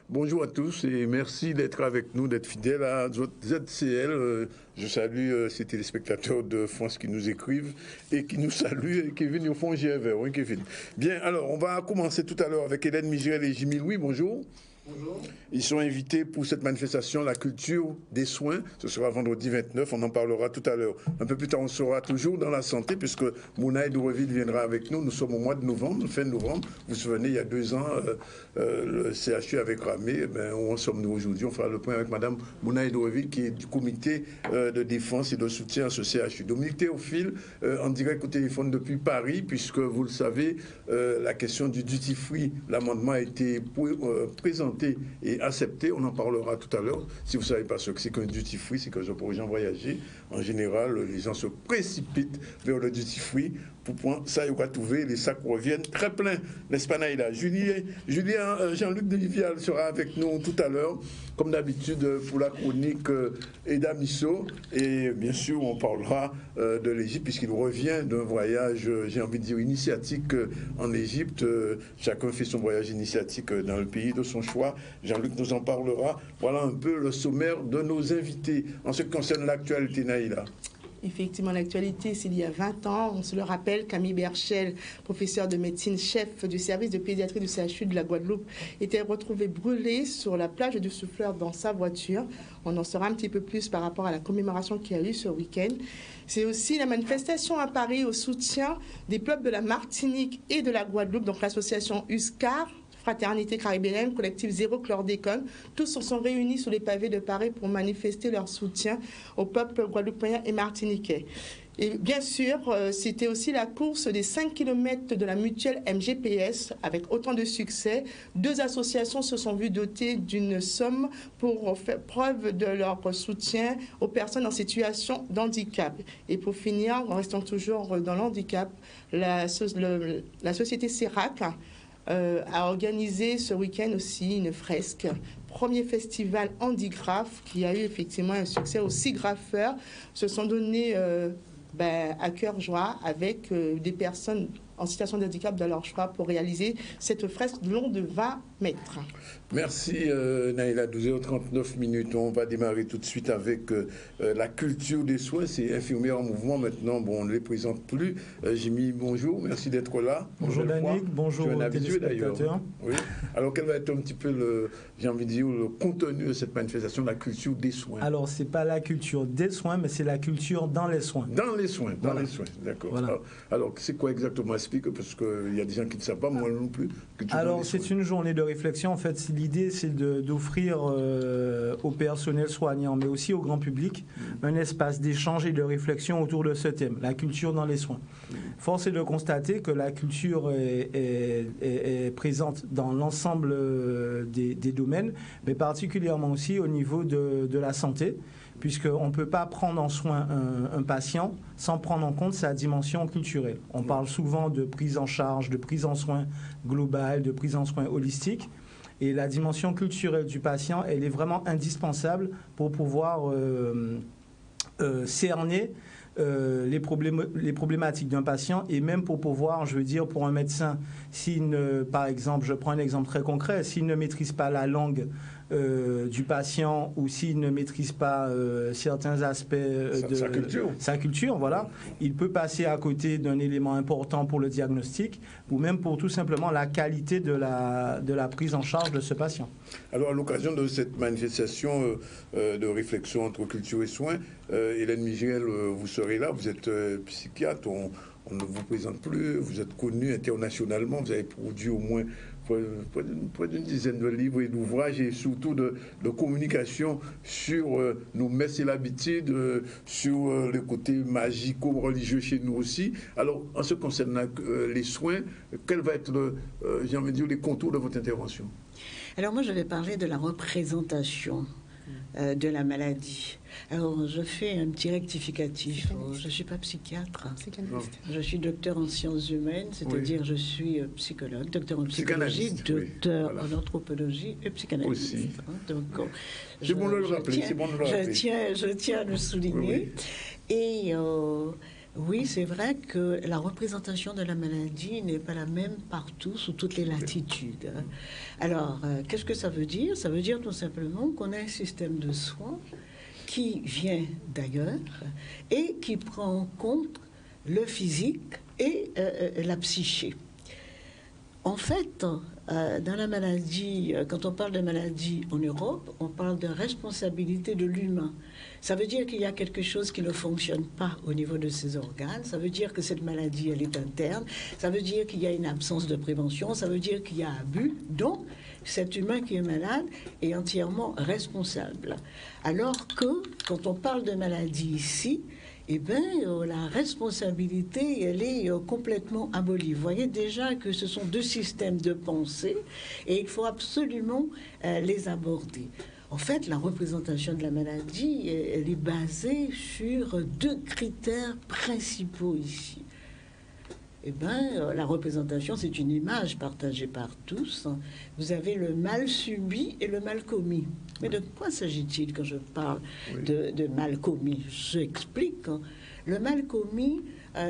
Bonjour à tous et merci d'être avec nous, d'être fidèles à ZCL. Je salue ces téléspectateurs de France qui nous écrivent et qui nous saluent et Kevin au fond GFR. Oui, Kevin. Bien, alors on va commencer tout à l'heure avec Hélène Migirel et Jimmy Louis. Bonjour. Bonjour. Ils sont invités pour cette manifestation, la culture des soins. Ce sera vendredi 29, on en parlera tout à l'heure. Un peu plus tard, on sera toujours dans la santé, puisque Mounaï Doureville viendra avec nous. Nous sommes au mois de novembre, fin novembre. Vous vous souvenez, il y a 2 ans, le CHU avait cramé. Où en sommes-nous aujourd'hui? On fera le point avec Madame Mounaï Doureville, qui est du comité de défense et de soutien à ce CHU. Dominique Théophile, en direct au téléphone depuis Paris, puisque vous le savez, la question du duty-free, l'amendement a été présenté et accepté, on en parlera tout à l'heure. Si vous ne savez pas ce que c'est qu'un duty free, c'est que pour les gens voyager, en général, les gens se précipitent vers le duty free pour point ça, il va trouver, les sacs reviennent très pleins, n'est-ce pas Naïla? Julien, Jean-Luc Delivial sera avec nous tout à l'heure, comme d'habitude pour la chronique Eda Misso, et bien sûr on parlera de l'Égypte puisqu'il revient d'un voyage, j'ai envie de dire, initiatique en Égypte. Chacun fait son voyage initiatique dans le pays de son choix. Jean-Luc nous en parlera. Voilà un peu le sommaire de nos invités. En ce qui concerne l'actualité, Naïla. Effectivement, l'actualité, c'est il y a 20 ans. On se le rappelle, Camille Berchel, professeur de médecine, chef du service de pédiatrie du CHU de la Guadeloupe, était retrouvé brûlé sur la plage du Souffleur dans sa voiture. On en saura un petit peu plus par rapport à la commémoration qu'il y a eu ce week-end. C'est aussi la manifestation à Paris au soutien des peuples de la Martinique et de la Guadeloupe, donc l'association USCAR, Fraternité caribéenne, collectif Zéro Chlordécone. Tous se sont réunis sur les pavés de Paris pour manifester leur soutien au peuple guadeloupéen et martiniquais. Et bien sûr, c'était aussi la course des 5 km de la mutuelle MGPS avec autant de succès. 2 associations se sont vues dotées d'une somme pour faire preuve de leur soutien aux personnes en situation d'handicap. Et pour finir, en restant toujours dans l'handicap, la société CERAC a organisé ce week-end aussi une fresque. Premier festival handigraphe qui a eu effectivement un succès. Aussi graffeurs se sont donnés à cœur joie avec des personnes en situation de handicap de leur choix pour réaliser cette fresque de long de 20 mètres. Merci Naïla, 12h39. On va démarrer tout de suite avec la culture des soins. C'est Infirmières en mouvement maintenant. Bon, on ne les présente plus. Jimmy, bonjour, merci d'être là. Bonjour Danick, bonjour aux téléspectateurs. Oui. Alors quel va être un petit peu le contenu de cette manifestation, la culture des soins? Alors c'est pas la culture des soins, mais c'est la culture dans les soins. Dans les soins, d'accord. Voilà. Alors c'est quoi exactement? Explique, parce qu'il y a des gens qui ne savent pas, moi non plus. Alors c'est une journée de réflexion. En fait, l'idée c'est d'offrir au personnel soignant, mais aussi au grand public, un espace d'échange et de réflexion autour de ce thème, la culture dans les soins. Force est de constater que la culture est présente dans l'ensemble des domaines, mais particulièrement aussi au niveau de la santé, puisqu'on ne peut pas prendre en soin un patient sans prendre en compte sa dimension culturelle. On parle souvent de prise en charge, de prise en soin globale, de prise en soin holistique. Et la dimension culturelle du patient, elle est vraiment indispensable pour pouvoir cerner les problématiques d'un patient, et même pour pouvoir, je veux dire, pour un médecin, par exemple, je prends un exemple très concret, s'il ne maîtrise pas la langue du patient, ou s'il ne maîtrise pas certains aspects de sa culture, voilà, il peut passer à côté d'un élément important pour le diagnostic, ou même pour tout simplement la qualité de la prise en charge de ce patient. Alors à l'occasion de cette manifestation de réflexion entre culture et soins, Hélène Migirel, vous serez là, vous êtes psychiatre, on ne vous présente plus, vous êtes connu internationalement, vous avez produit au moins près d'une dizaine de livres et d'ouvrages, et surtout de communication sur nos mœurs et l'habitude, sur le côté magico-religieux chez nous aussi. Alors, en ce qui concerne les soins, quel va être, j'ai envie de dire, les contours de votre intervention? Alors moi, je vais parler de la représentation de la maladie. Alors, je fais un petit rectificatif. Je ne suis pas psychiatre. Je suis docteur en sciences humaines, c'est-à-dire je suis psychologue, docteur en psychologie, docteur en anthropologie et psychanalyste. Donc, c'est bon de le rappeler. Je tiens à le souligner. Oui. Et Oui, c'est vrai que la représentation de la maladie n'est pas la même partout, sous toutes les latitudes. Alors, qu'est-ce que ça veut dire? Ça veut dire tout simplement qu'on a un système de soins qui vient d'ailleurs et qui prend en compte le physique et la psyché. En fait, dans la maladie, quand on parle de maladie en Europe, on parle de responsabilité de l'humain. Ça veut dire qu'il y a quelque chose qui ne fonctionne pas au niveau de ses organes. Ça veut dire que cette maladie, elle est interne. Ça veut dire qu'il y a une absence de prévention. Ça veut dire qu'il y a abus. Donc, cet humain qui est malade est entièrement responsable. Alors que, quand on parle de maladie ici, eh bien, la responsabilité, elle est complètement abolie. Vous voyez déjà que ce sont deux systèmes de pensée et il faut absolument les aborder. En fait, la représentation de la maladie, elle est basée sur deux critères principaux ici. Eh bien, la représentation, c'est une image partagée par tous. Vous avez le mal subi et le mal commis. Mais de quoi s'agit-il quand je parle de mal commis? J'explique. Le mal commis,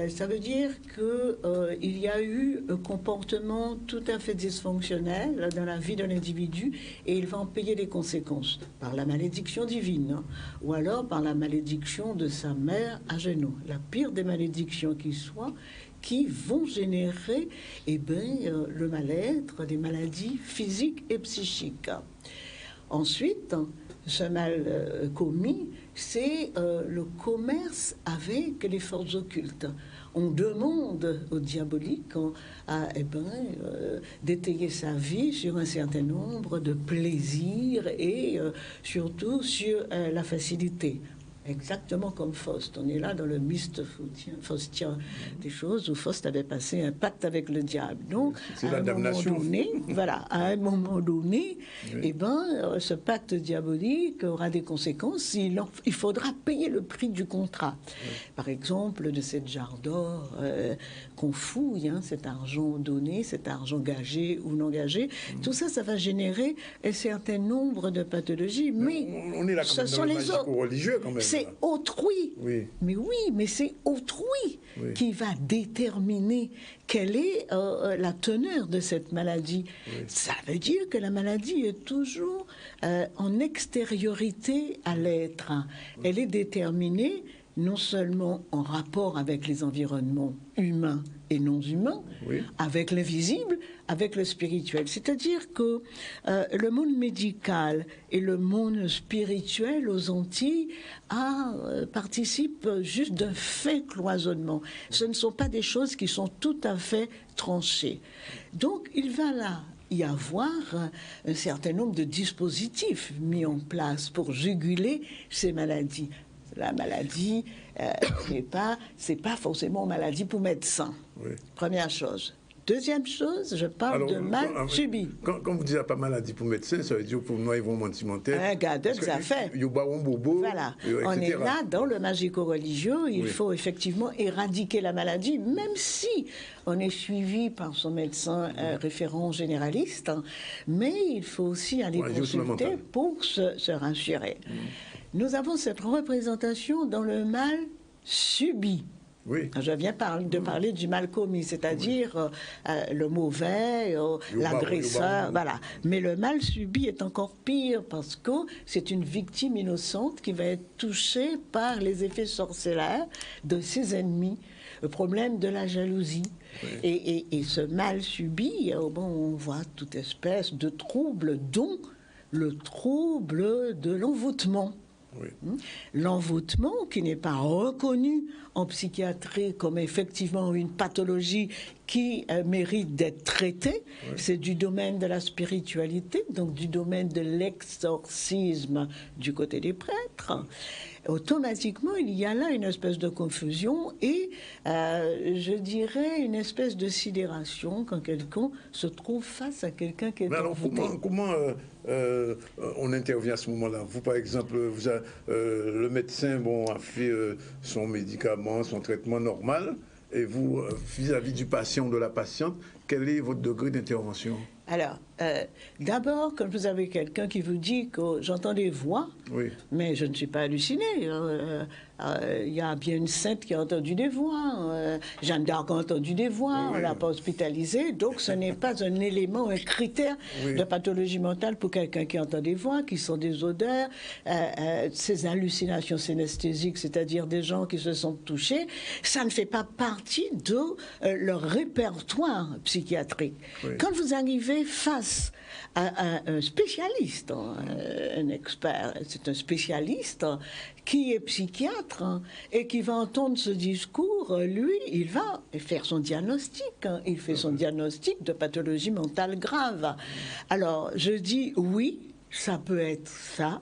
ça veut dire qu'il y a eu un comportement tout à fait dysfonctionnel dans la vie de l'individu et il va en payer les conséquences par la malédiction divine ou alors par la malédiction de sa mère à genoux. La pire des malédictions qui soit, qui vont générer le mal-être, des maladies physiques et psychiques. Ensuite, ce mal commis, c'est le commerce avec les forces occultes. On demande au diabolique d'étayer sa vie sur un certain nombre de plaisirs et surtout sur la facilité. Exactement comme Faust. On est là dans le myste faustien des choses où Faust avait passé un pacte avec le diable. Donc, à un moment donné, ce pacte diabolique aura des conséquences. Il faudra payer le prix du contrat. Par exemple, de cette jarre d'or qu'on fouille, cet argent donné, cet argent gagé ou non gagé. Tout ça, ça va générer un certain nombre de pathologies. Mais on est là quand même dans le magico-religieux quand même. C'est autrui. Oui. Mais c'est autrui qui va déterminer quelle est la teneur de cette maladie. Oui. Ça veut dire que la maladie est toujours en extériorité à l'être. Elle est déterminée non seulement en rapport avec les environnements humains et non humains, avec l'invisible, avec le spirituel. C'est-à-dire que le monde médical et le monde spirituel aux Antilles participent juste d'un fin cloisonnement. Ce ne sont pas des choses qui sont tout à fait tranchées. Donc, il va là y avoir un certain nombre de dispositifs mis en place pour juguler ces maladies. La maladie, c'est pas forcément une maladie pour médecin. Première chose. Deuxième chose, je parle de mal subi. Quand vous dites pas maladie pour médecin, ça veut dire pour nous, ils vont mentimenter. Un gars de ça fait. Voilà. On est là dans le magico-religieux. Il faut effectivement éradiquer la maladie, même si on est suivi par son médecin référent généraliste. Mais il faut aussi aller consulter pour se rassurer. Nous avons cette représentation dans le mal subi. Oui. Je viens de parler du mal commis, c'est-à-dire le mauvais, l'agresseur, voilà. Mais le mal subi est encore pire parce que c'est une victime innocente qui va être touchée par les effets sorcellaires de ses ennemis. Le problème de la jalousie. Oui. Et ce mal subi, on voit toute espèce de trouble, dont le trouble de l'envoûtement. Oui. L'envoûtement, qui n'est pas reconnu en psychiatrie comme effectivement une pathologie qui mérite d'être traitée, c'est du domaine de la spiritualité, donc du domaine de l'exorcisme du côté des prêtres. Automatiquement, il y a là une espèce de confusion et, je dirais, une espèce de sidération quand quelqu'un se trouve face à quelqu'un qui est envoûté. Alors, comment on intervient à ce moment-là? Vous, par exemple, le médecin a fait son médicament, son traitement normal, et vous, vis-à-vis du patient ou de la patiente, quel est votre degré d'intervention? Alors, d'abord, quand vous avez quelqu'un qui vous dit que j'entends des voix, Oui. mais je ne suis pas hallucinée. Il y a bien une sainte qui a entendu des voix. Jeanne d'Arc a entendu des voix. Oui. On l'a pas hospitalisée. Donc, ce n'est pas un élément, un critère Oui. de pathologie mentale pour quelqu'un qui entend des voix, qui sent des odeurs, ces hallucinations synesthésiques, c'est-à-dire des gens qui se sentent touchés. Ça ne fait pas partie de leur répertoire psychiatrique. Oui. Quand vous arrivez face à un spécialiste, un expert, c'est un spécialiste qui est psychiatre et qui va entendre ce discours, lui, il va faire son diagnostic. Il fait son diagnostic de pathologie mentale grave. Alors, je dis oui, ça peut être ça.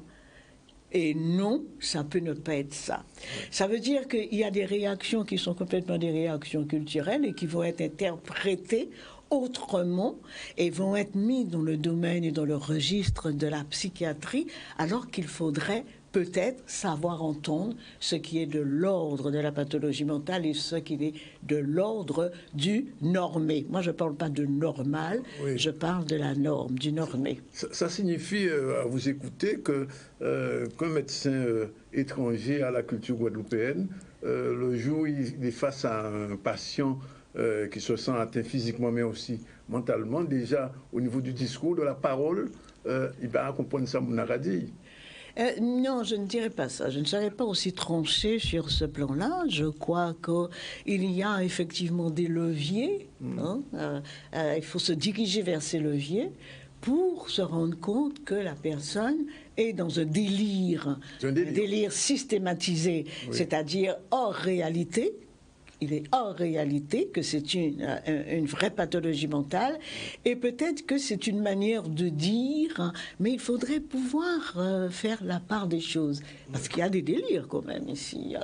Et non, ça peut ne pas être ça. Ça veut dire qu'il y a des réactions qui sont complètement des réactions culturelles et qui vont être interprétées autrement et vont être mis dans le domaine et dans le registre de la psychiatrie, alors qu'il faudrait peut-être savoir entendre ce qui est de l'ordre de la pathologie mentale et ce qui est de l'ordre du normé. Moi, je ne parle pas de normal, Oui. je parle de la norme, du normé. Ça signifie, à vous écouter, qu'un médecin étranger à la culture guadeloupéenne, le jour où il est face à un patient qui se sent atteint physiquement, mais aussi mentalement, déjà au niveau du discours, de la parole, il va comprendre ça, mon aradie. Non, je ne dirais pas ça. Je ne serais pas aussi tranchée sur ce plan-là. Je crois qu'il y a effectivement des leviers. Il faut se diriger vers ces leviers pour se rendre compte que la personne est dans un délire systématisé, Oui. c'est-à-dire hors réalité. Il est hors réalité que c'est une vraie pathologie mentale et peut-être que c'est une manière de dire, mais il faudrait pouvoir faire la part des choses. Parce qu'il y a des délires quand même ici,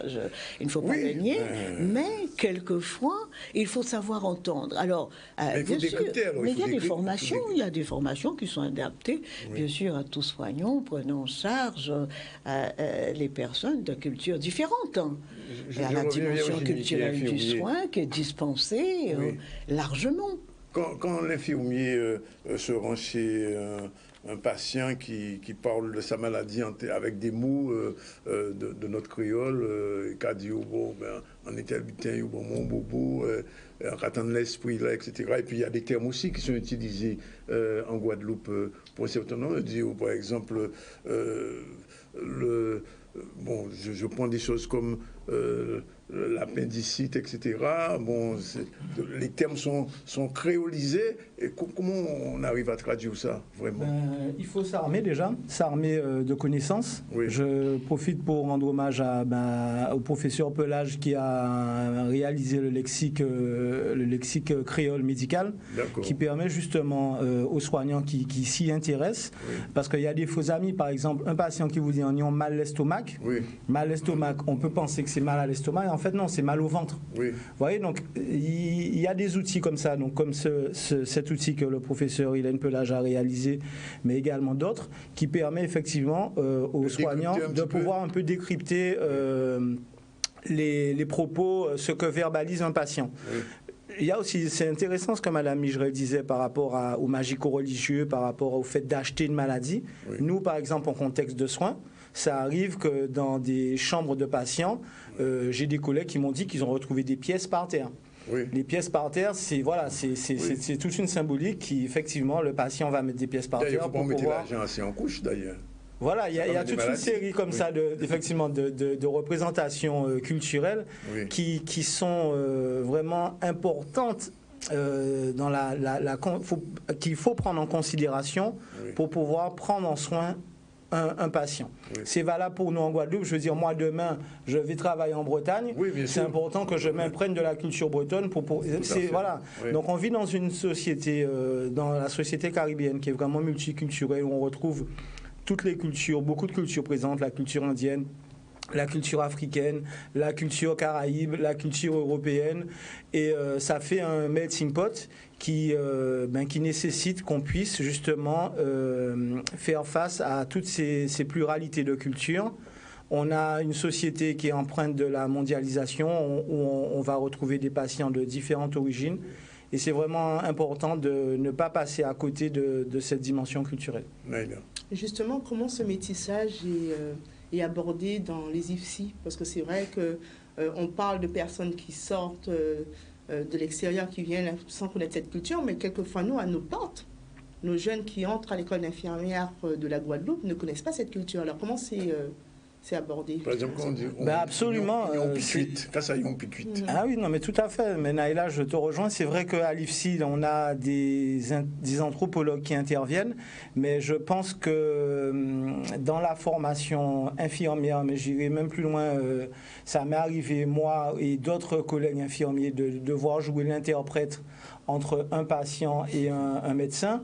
il ne faut pas le nier, mais quelquefois, il faut savoir entendre. Alors, bien sûr, mais il y a des formations qui sont adaptées, bien sûr, à tous soignants, prenant en charge les personnes de cultures différentes. Il y a la dimension culturelle du soin qui est dispensée largement. Quand l'infirmier se rend chez un patient qui parle de sa maladie avec des mots de notre créole, qui a dit en interbutin, mon bobo, en ratant de l'esprit, là, etc. Et puis il y a des termes aussi qui sont utilisés en Guadeloupe pour un certain nombre. Par exemple, je prends des choses comme l'appendicite, etc. Les termes sont créolisés. Et comment on arrive à traduire ça, vraiment? Il faut s'armer déjà, de connaissances. Oui. Je profite pour rendre hommage au professeur Pelage qui a réalisé le lexique créole médical, qui permet justement aux soignants qui s'y intéressent, parce qu'il y a des faux amis, par exemple, un patient qui vous dit on a mal l'estomac, mal l'estomac, on peut penser que c'est mal à l'estomac, et en fait non, c'est mal au ventre. Vous voyez, donc il y a des outils comme ça, donc comme cet outil que le professeur Hélène Pelage a réalisé, mais également d'autres, qui permet effectivement aux soignants de pouvoir un peu décrypter les propos, ce que verbalise un patient. Il y a aussi, c'est intéressant ce que Mme Migerel disait par rapport aux magico-religieux, par rapport au fait d'acheter une maladie. Nous, par exemple, en contexte de soins, ça arrive que dans des chambres de patients, j'ai des collègues qui m'ont dit qu'ils ont retrouvé des pièces par terre. Les pièces par terre, c'est toute une symbolique qui, effectivement, le patient va mettre des pièces par terre pour pouvoir... L'argent assez en couche, d'ailleurs. Voilà, il y a toute une série comme ça effectivement de représentations culturelles qui sont vraiment importantes qu'il faut prendre en considération pour pouvoir prendre en soin un patient. C'est valable pour nous en Guadeloupe. Je veux dire, moi demain, je vais travailler en Bretagne. C'est important que je m'imprègne de la culture bretonne voilà. Donc on vit dans une société, dans la société caribéenne qui est vraiment multiculturelle, où on retrouve toutes les cultures, beaucoup de cultures présentes, la culture indienne, la culture africaine, la culture caraïbe, la culture européenne, et ça fait un melting pot qui nécessite qu'on puisse justement faire face à toutes ces pluralités de cultures. On a une société qui est empreinte de la mondialisation, où on va retrouver des patients de différentes origines. Et c'est vraiment important de ne pas passer à côté de cette dimension culturelle. Justement, comment ce métissage est abordé dans les IFSI? Parce que c'est vrai qu'on parle de personnes qui sortent de l'extérieur, qui viennent sans connaître cette culture, mais quelquefois, nous, à nos portes, nos jeunes qui entrent à l'école d'infirmière de la Guadeloupe ne connaissent pas cette culture. Alors, comment c'est abordé? Par exemple, quand on dit absolument. Ah oui, non, mais tout à fait. Mais Naïla, je te rejoins. C'est vrai qu'à l'IFSI, on a des anthropologues qui interviennent, mais je pense que dans la formation infirmière, mais j'irai même plus loin, ça m'est arrivé, moi et d'autres collègues infirmiers, de devoir jouer l'interprète entre un patient et un médecin.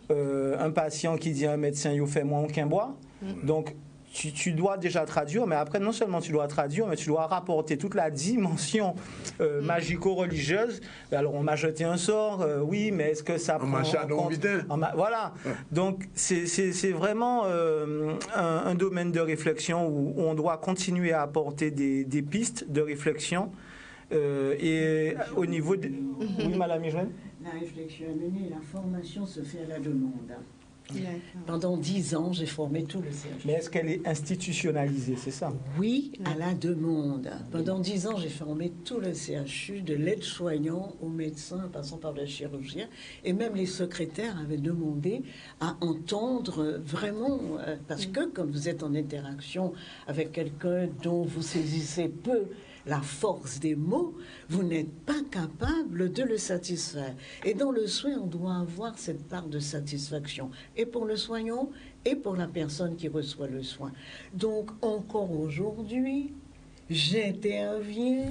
Un patient qui dit à un médecin, il fait moins qu'un bois. Donc, tu dois déjà traduire, mais après, non seulement tu dois traduire, mais tu dois rapporter toute la dimension magico-religieuse. Alors, on m'a jeté un sort, oui, mais est-ce que ça prend en compte... Voilà. Donc, c'est vraiment un domaine de réflexion où on doit continuer à apporter des pistes de réflexion. Et au niveau de... Oui, Madame Micheline? La réflexion est menée, la formation se fait à la demande. Pendant 10 ans, j'ai formé tout le CHU. Mais est-ce qu'elle est institutionnalisée, c'est ça? Oui, à la demande. Pendant 10 ans, j'ai formé tout le CHU, de l'aide-soignant au médecin, passant par le chirurgien. Et même les secrétaires avaient demandé à entendre vraiment, parce que comme vous êtes en interaction avec quelqu'un dont vous saisissez peu la force des mots, vous n'êtes pas capable de le satisfaire. Et dans le soin, on doit avoir cette part de satisfaction, et pour le soignant, et pour la personne qui reçoit le soin. Donc, encore aujourd'hui, j'interviens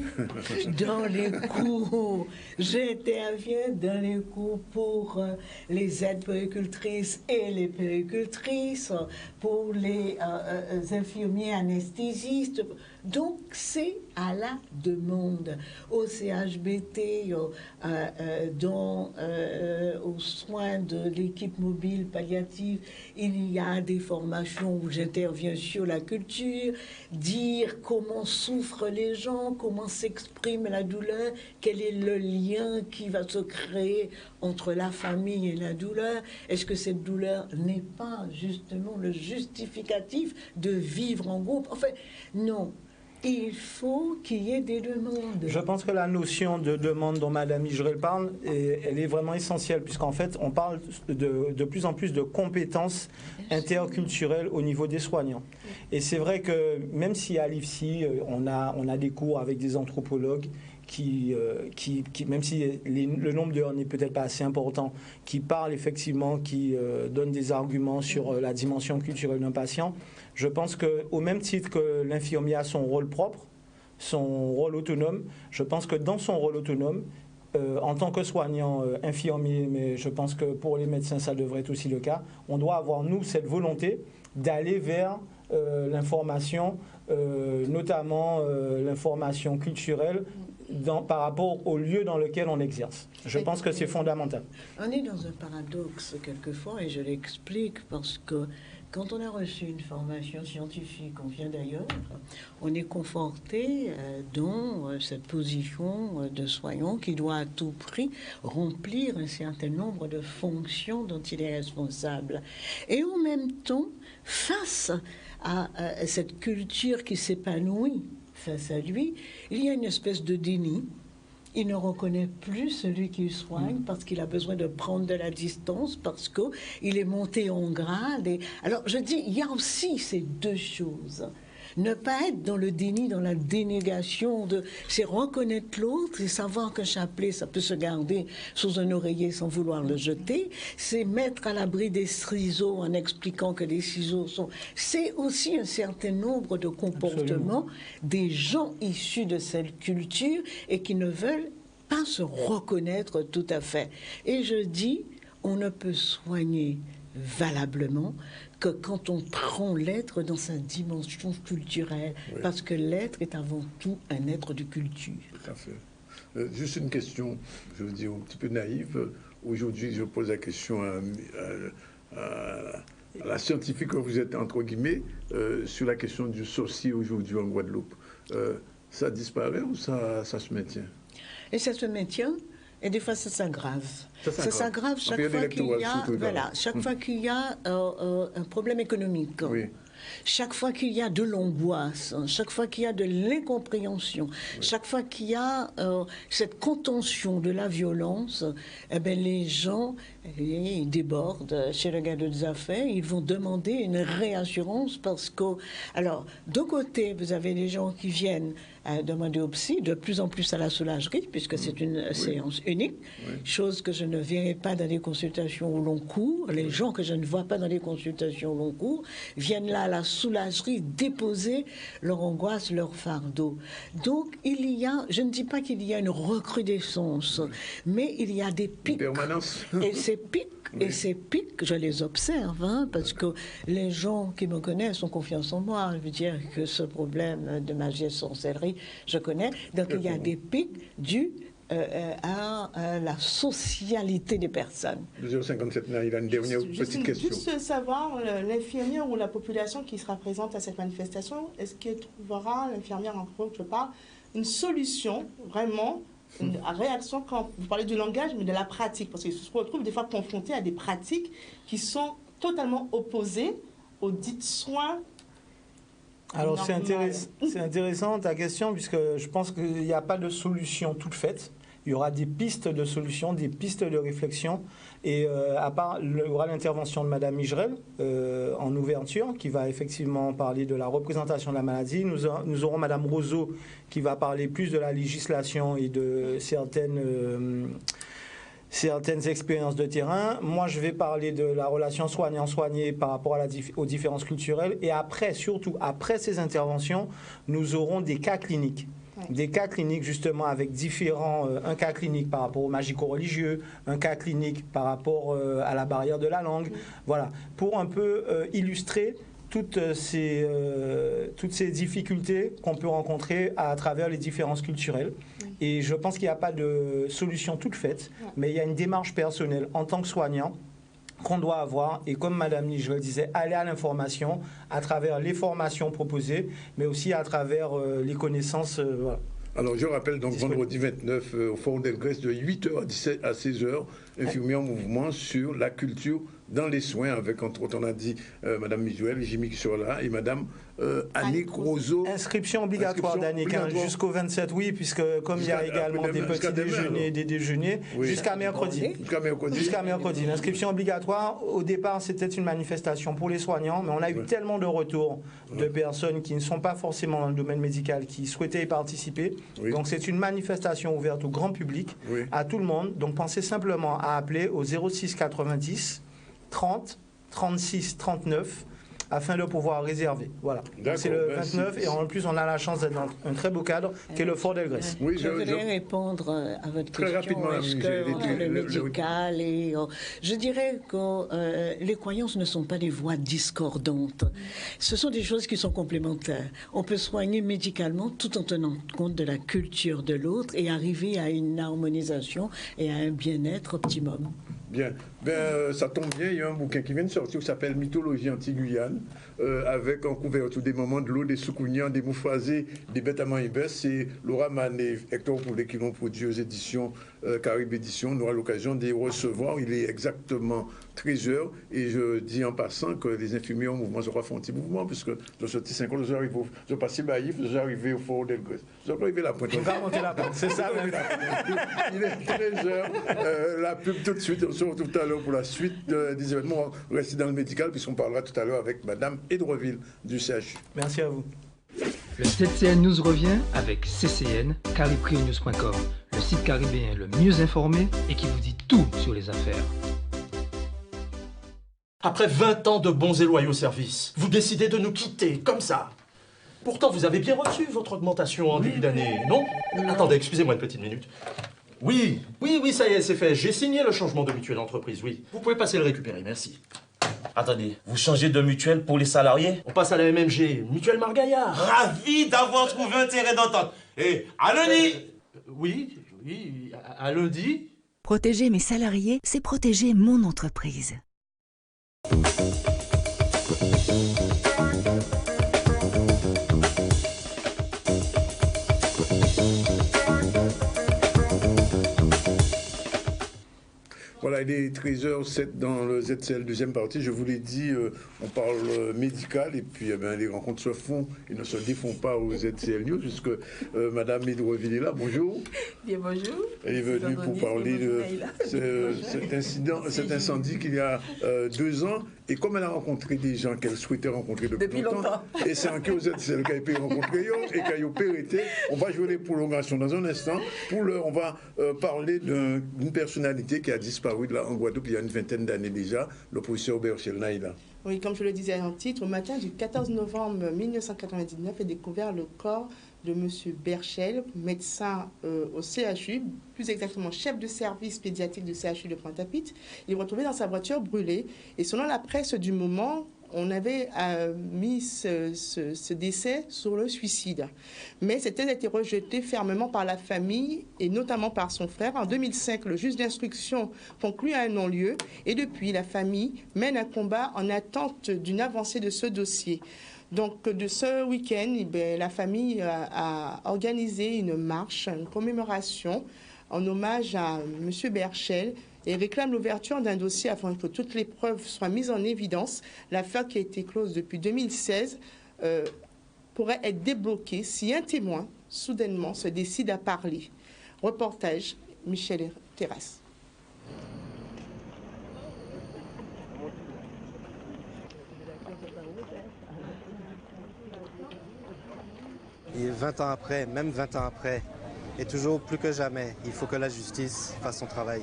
dans les cours. J'interviens dans les cours pour les aides puéricultrices et les puéricultrices, pour les infirmiers anesthésistes. Donc, c'est à la demande. Au CHBT, aux soins de l'équipe mobile palliative, il y a des formations où j'interviens sur la culture, dire comment souffrent les gens, comment s'exprime la douleur, quel est le lien qui va se créer entre la famille et la douleur. Est-ce que cette douleur n'est pas justement le justificatif de vivre en groupe? Enfin, non. Il faut qu'il y ait des demandes. Je pense que la notion de demande dont Mme Micheline parle, elle est vraiment essentielle, puisqu'en fait, on parle de plus en plus de compétences interculturelles au niveau des soignants. Et c'est vrai que même si à l'IFSI, on a des cours avec des anthropologues qui même si le nombre d'heures n'est peut-être pas assez important, qui parlent effectivement, qui donnent des arguments sur la dimension culturelle d'un patient, je pense qu'au même titre que l'infirmier a son rôle propre, son rôle autonome, je pense que dans son rôle autonome, en tant que soignant infirmier, mais je pense que pour les médecins, ça devrait être aussi le cas, on doit avoir, nous, cette volonté d'aller vers l'information, notamment l'information culturelle, par rapport au lieu dans lequel on exerce. Je pense que c'est fondamental. On est dans un paradoxe quelquefois, et je l'explique parce que quand on a reçu une formation scientifique, on vient d'ailleurs, on est conforté dans cette position de soignant qui doit à tout prix remplir un certain nombre de fonctions dont il est responsable. Et en même temps, face à cette culture qui s'épanouit face à lui, il y a une espèce de déni. Il ne reconnaît plus celui qu'il soigne parce qu'il a besoin de prendre de la distance, parce qu'il est monté en grade. Alors, je dis, il y a aussi ces deux choses. Ne pas être dans le déni, dans la dénégation, c'est reconnaître l'autre, c'est savoir qu'un chapelet, ça peut se garder sous un oreiller sans vouloir le jeter. C'est mettre à l'abri des ciseaux en expliquant que les ciseaux sont... C'est aussi un certain nombre de comportements des gens issus de cette culture et qui ne veulent pas se reconnaître tout à fait. Et je dis, on ne peut soigner valablement que quand on prend l'être dans sa dimension culturelle, parce que l'être est avant tout un être de culture. Tout à fait. Juste une question, je veux dire, un petit peu naïve. Aujourd'hui, je pose la question à la scientifique que vous êtes, entre guillemets, sur la question du sorcier aujourd'hui en Guadeloupe. Ça disparaît ou ça se maintient? Et ça se maintient. Et des fois, ça s'aggrave. Ça s'aggrave chaque période fois qu'il y électorale, a, surtout, voilà, chaque fois qu'il y a un problème économique. Oui. Chaque fois qu'il y a de l'angoisse, chaque fois qu'il y a de l'incompréhension, chaque fois qu'il y a cette contention de la violence, eh ben, les gens ils débordent chez le gars des affaires, ils vont demander une réassurance parce que, alors, d'un côté, vous avez des gens qui viennent demander au psy, de plus en plus à la soulagerie, puisque c'est une séance unique, chose que je ne verrai pas dans les consultations au long cours. Les gens que je ne vois pas dans les consultations au long cours viennent là à la soulagerie déposer leur angoisse, leur fardeau. Donc, il y a, je ne dis pas qu'il y a une recrudescence, mais il y a des pics. Permanence. Et ces pics, je les observe, hein, parce que les gens qui me connaissent ont confiance en moi. Je veux dire que ce problème de magie et sorcellerie, je connais. Donc il y a des pics dus à la socialité des personnes. 057, il a une dernière petite question. Juste savoir, l'infirmière ou la population qui sera présente à cette manifestation, est-ce qu'elle trouvera, l'infirmière en gros, je parle, une solution vraiment, une réaction quand vous parlez du langage, mais de la pratique, parce qu'ils se retrouvent des fois confrontés à des pratiques qui sont totalement opposées aux dits soins. Alors c'est intéressant ta question, puisque je pense qu'il n'y a pas de solution toute faite. Il y aura des pistes de solutions, des pistes de réflexion. Et à part, il y aura l'intervention de Mme Migerel en ouverture, qui va effectivement parler de la représentation de la maladie. Nous aurons Mme Roseau, qui va parler plus de la législation et de certaines expériences de terrain. Moi, je vais parler de la relation soignant-soigné par rapport aux différences culturelles. Et après, surtout, après ces interventions, nous aurons des cas cliniques. Des cas cliniques justement avec différents, un cas clinique par rapport aux magico-religieux, un cas clinique par rapport à la barrière de la langue, voilà, pour un peu illustrer toutes ces difficultés qu'on peut rencontrer à travers les différences culturelles. Et je pense qu'il n'y a pas de solution toute faite, mais il y a une démarche personnelle en tant que soignant qu'on doit avoir, et comme Mme Migerel disait, aller à l'information à travers les formations proposées, mais aussi à travers les connaissances. Voilà. Alors, je rappelle donc vendredi 29 au Forum d'Elgrès de 8h à 16h, infirmiers en mouvement sur la culture dans les soins, avec entre autres, on a dit Mme Migerel, Jimmy qui sera là, et Mme Annick Roseau. Inscription obligatoire d'Annick, jusqu'au 27, oui, puisque comme il y a également des petits déjeuners, des déjeuners, jusqu'à mercredi. Jusqu'à mercredi. L'inscription obligatoire, au départ, c'était une manifestation pour les soignants, mais on a eu tellement de retours de personnes qui ne sont pas forcément dans le domaine médical, qui souhaitaient y participer. Donc c'est une manifestation ouverte au grand public, à tout le monde. Donc pensez simplement à appeler au 06 90 30 36 39 afin de pouvoir réserver. Voilà. C'est le 29 et en plus on a la chance d'être dans un très beau cadre qui est le Fort d'Elgrès. Oui, je voudrais répondre à votre question. Rapidement, est-ce que le médical et je dirais que les croyances ne sont pas des voies discordantes. Ce sont des choses qui sont complémentaires. On peut soigner médicalement tout en tenant compte de la culture de l'autre et arriver à une harmonisation et à un bien-être optimum. Bien. Ça tombe bien, il y a un bouquin qui vient de sortir qui s'appelle Mythologie anti-Guyane, avec en couverture des moments de l'eau, des soukounians, des moufazés, des bêtes à main épaisse. C'est Laura Mann et Hector Poulet qui l'ont produit aux éditions Caribe Éditions. On aura l'occasion de les recevoir. Il est exactement 13h et je dis en passant que les infirmiers en mouvement seront fait un petit mouvement puisque je suis sorti 5 ans, je passé Baïf, je suis arrivé au Fort d'Elgrès. Je vais arriver à la pointe. On va monter la pointe, c'est ça. Il est 13h. La pub tout de suite. On se retrouve tout à l'heure pour la suite des événements. On reste dans le médical puisqu'on parlera tout à l'heure avec Madame Edreville du CHU. Merci à vous. Le 7CN News revient avec CCN, cariprionews.com, le site caribéen le mieux informé et qui vous dit tout sur les affaires. Après 20 ans de bons et loyaux services, vous décidez de nous quitter, comme ça. Pourtant, vous avez bien reçu votre augmentation en début d'année, non? Attendez, excusez-moi une petite minute. Oui, ça y est, c'est fait. J'ai signé le changement de mutuelle d'entreprise, oui. Vous pouvez passer le récupérer, merci. Attendez, vous changez de mutuelle pour les salariés? On passe à la MMG, mutuelle Margaillard. Ravi d'avoir trouvé un terrain d'entente. Et à lundi. Oui, à lundi. Protéger mes salariés, c'est protéger mon entreprise. Voilà, il est 13h07 dans le ZCL deuxième partie. Je vous l'ai dit, on parle médical et puis les rencontres se font et ne se défont pas au ZCL News puisque Madame Médrouville est là. Bonjour. Bien, bonjour. Elle est venue pour parler de cet incendie qu'il y a 2 ans. Et comme elle a rencontré des gens qu'elle souhaitait rencontrer depuis longtemps, et c'est un au ZCL qu'elle a pu rencontrer et qu'elle a opéré, on va jouer les prolongations dans un instant. Pour l'heure, on va parler d'une personnalité qui a disparu en Guadeloupe il y a une vingtaine d'années déjà, le professeur Berchel Naïla. Oui, comme je le disais en titre, au matin du 14 novembre 1999 est découvert le corps de M. Berchel, médecin au CHU, plus exactement chef de service pédiatrique du CHU de Pointe-à-Pitre. Il est retrouvé dans sa voiture brûlée et selon la presse du moment, on avait mis ce décès sur le suicide. Mais c'était été rejeté fermement par la famille et notamment par son frère. En 2005, le juge d'instruction conclut à un non-lieu et depuis, la famille mène un combat en attente d'une avancée de ce dossier. Donc, de ce week-end, la famille a organisé une marche, une commémoration en hommage à M. Berchel et réclame l'ouverture d'un dossier afin que toutes les preuves soient mises en évidence. L'affaire qui a été close depuis 2016 pourrait être débloquée si un témoin, soudainement, se décide à parler. Reportage, Michel Terrasse. Et 20 ans après, même 20 ans après, et toujours plus que jamais, il faut que la justice fasse son travail.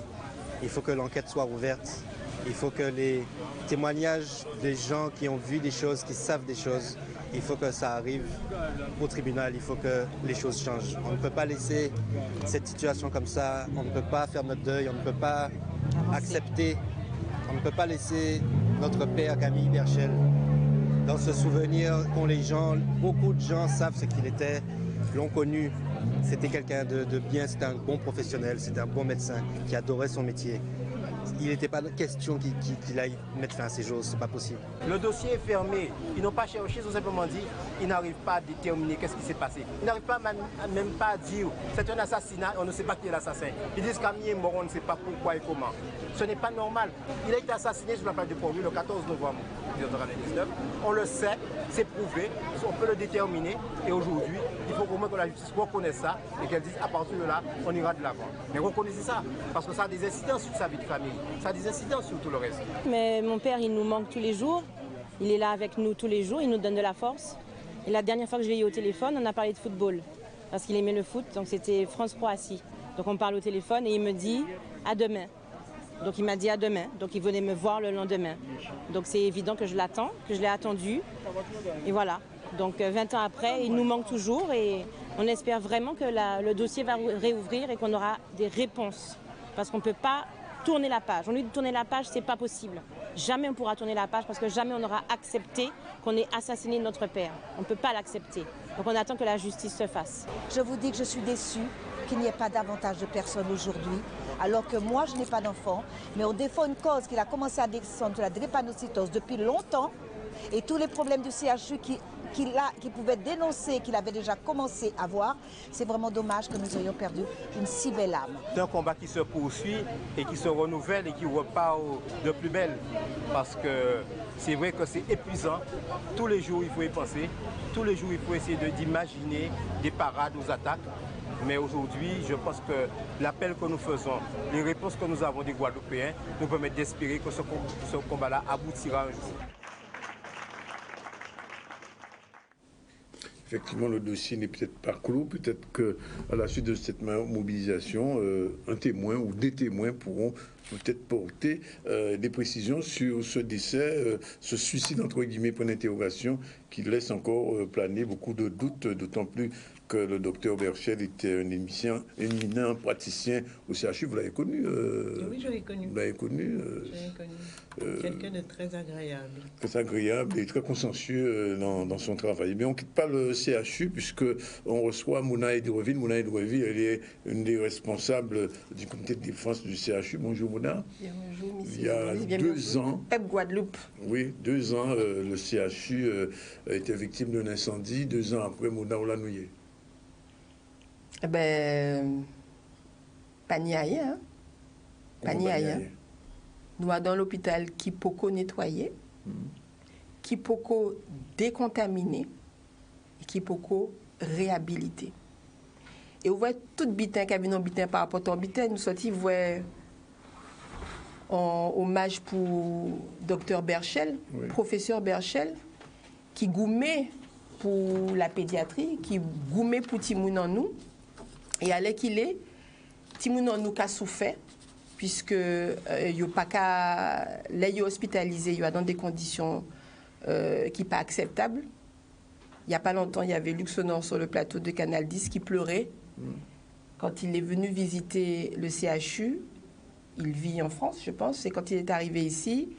Il faut que l'enquête soit ouverte. Il faut que les témoignages des gens qui ont vu des choses, qui savent des choses, il faut que ça arrive au tribunal. Il faut que les choses changent. On ne peut pas laisser cette situation comme ça. On ne peut pas faire notre deuil. On ne peut pas accepter. On ne peut pas laisser notre père Camille Berchel dans ce souvenir qu'ont les gens. Beaucoup de gens savent ce qu'il était, l'ont connu. C'était quelqu'un de bien, c'était un bon professionnel, c'était un bon médecin qui adorait son métier. Il n'était pas question qu'il aille mettre fin à ses jours, c'est pas possible. Le dossier est fermé. Ils n'ont pas cherché, ils ont simplement dit ils n'arrivent pas à déterminer qu'est-ce qui s'est passé. Ils n'arrivent pas même pas à dire c'est un assassinat, on ne sait pas qui est l'assassin. Ils disent Camille est mort, on ne sait pas pourquoi et comment. Ce n'est pas normal. Il a été assassiné sur la plage de Port-Louis le 14 novembre 1999. On le sait, c'est prouvé, on peut le déterminer. Et aujourd'hui, il faut au moins que la justice reconnaisse ça et qu'elle dise à partir de là, on ira de l'avant. Mais reconnaissez ça, parce que ça a des incidences sur sa vie de famille. Ça a des incidences sur tout le reste. Mais mon père, il nous manque tous les jours. Il est là avec nous tous les jours, il nous donne de la force. Et la dernière fois que je l'ai eu au téléphone, on a parlé de football. Parce qu'il aimait le foot, donc c'était France-Croatie. Donc on parle au téléphone et il me dit à demain. Donc il m'a dit à demain, donc il venait me voir le lendemain. Donc c'est évident que je l'attends, que je l'ai attendu. Et voilà. Donc 20 ans après, il nous manque toujours et on espère vraiment que le dossier va réouvrir et qu'on aura des réponses. Parce qu'on ne peut pas tourner la page. On lui dit tourner la page, c'est pas possible. Jamais on pourra tourner la page parce que jamais on aura accepté qu'on ait assassiné notre père. On ne peut pas l'accepter. Donc on attend que la justice se fasse. Je vous dis que je suis déçue qu'il n'y ait pas davantage de personnes aujourd'hui, alors que moi je n'ai pas d'enfant, mais on défend une cause qu'il a commencé à descendre de la drépanocytose depuis longtemps et tous les problèmes du CHU qu'il pouvait dénoncer, qu'il avait déjà commencé à voir, c'est vraiment dommage que nous ayons perdu une si belle âme. C'est un combat qui se poursuit et qui se renouvelle et qui repart de plus belle. Parce que c'est vrai que c'est épuisant. Tous les jours, il faut y penser. Tous les jours, il faut essayer d'imaginer des parades aux attaques. Mais aujourd'hui, je pense que l'appel que nous faisons, les réponses que nous avons des Guadeloupéens, nous permettent d'espérer que ce combat-là aboutira un jour. Effectivement, le dossier n'est peut-être pas clos. Peut-être qu'à la suite de cette mobilisation, un témoin ou des témoins pourront peut-être porter des précisions sur ce décès, ce suicide, entre guillemets, point d'interrogation, qui laisse encore planer beaucoup de doutes, d'autant plus que le docteur Berchel était un éminent praticien au CHU. Vous l'avez connu Oui, je l'ai connu. Vous l'avez connu Je l'ai connu. Quelqu'un de très agréable. Très agréable et très consciencieux dans son travail. Mais on ne quitte pas le CHU puisqu'on reçoit Mouna Edoueville. Mouna Edoueville, elle est une des responsables du comité de défense du CHU. Bonjour Mouna. Bonjour, monsieur. Il y a 2 ans. Guadeloupe. Oui, 2 ans, le CHU a été victime d'un incendie. 2 ans après, Mouna, on l'a nouillé. Eh ben, pas ni aïe, hein. Pas ni aïe, hein. nous avons l'hôpital qui peut nettoyer, qui peut décontaminer et qui peut réhabiliter. Et vous voyez tout bitin qui a vu bitin par rapport à bitin, nous sortis voir en hommage pour Dr Berchel, professeur Berchel, qui goumait pour la pédiatrie, qui goumait pour Timoun en nous, et allait qu'il est, Timoun en nous qu'a souffert, puisque il pas qu'à l'être hospitalisé, il y a dans des conditions qui pas acceptables. Il n'y a pas longtemps, il y avait Luxonor sur le plateau de Canal 10 qui pleurait. Quand il est venu visiter le CHU, il vit en France, je pense, et quand il est arrivé ici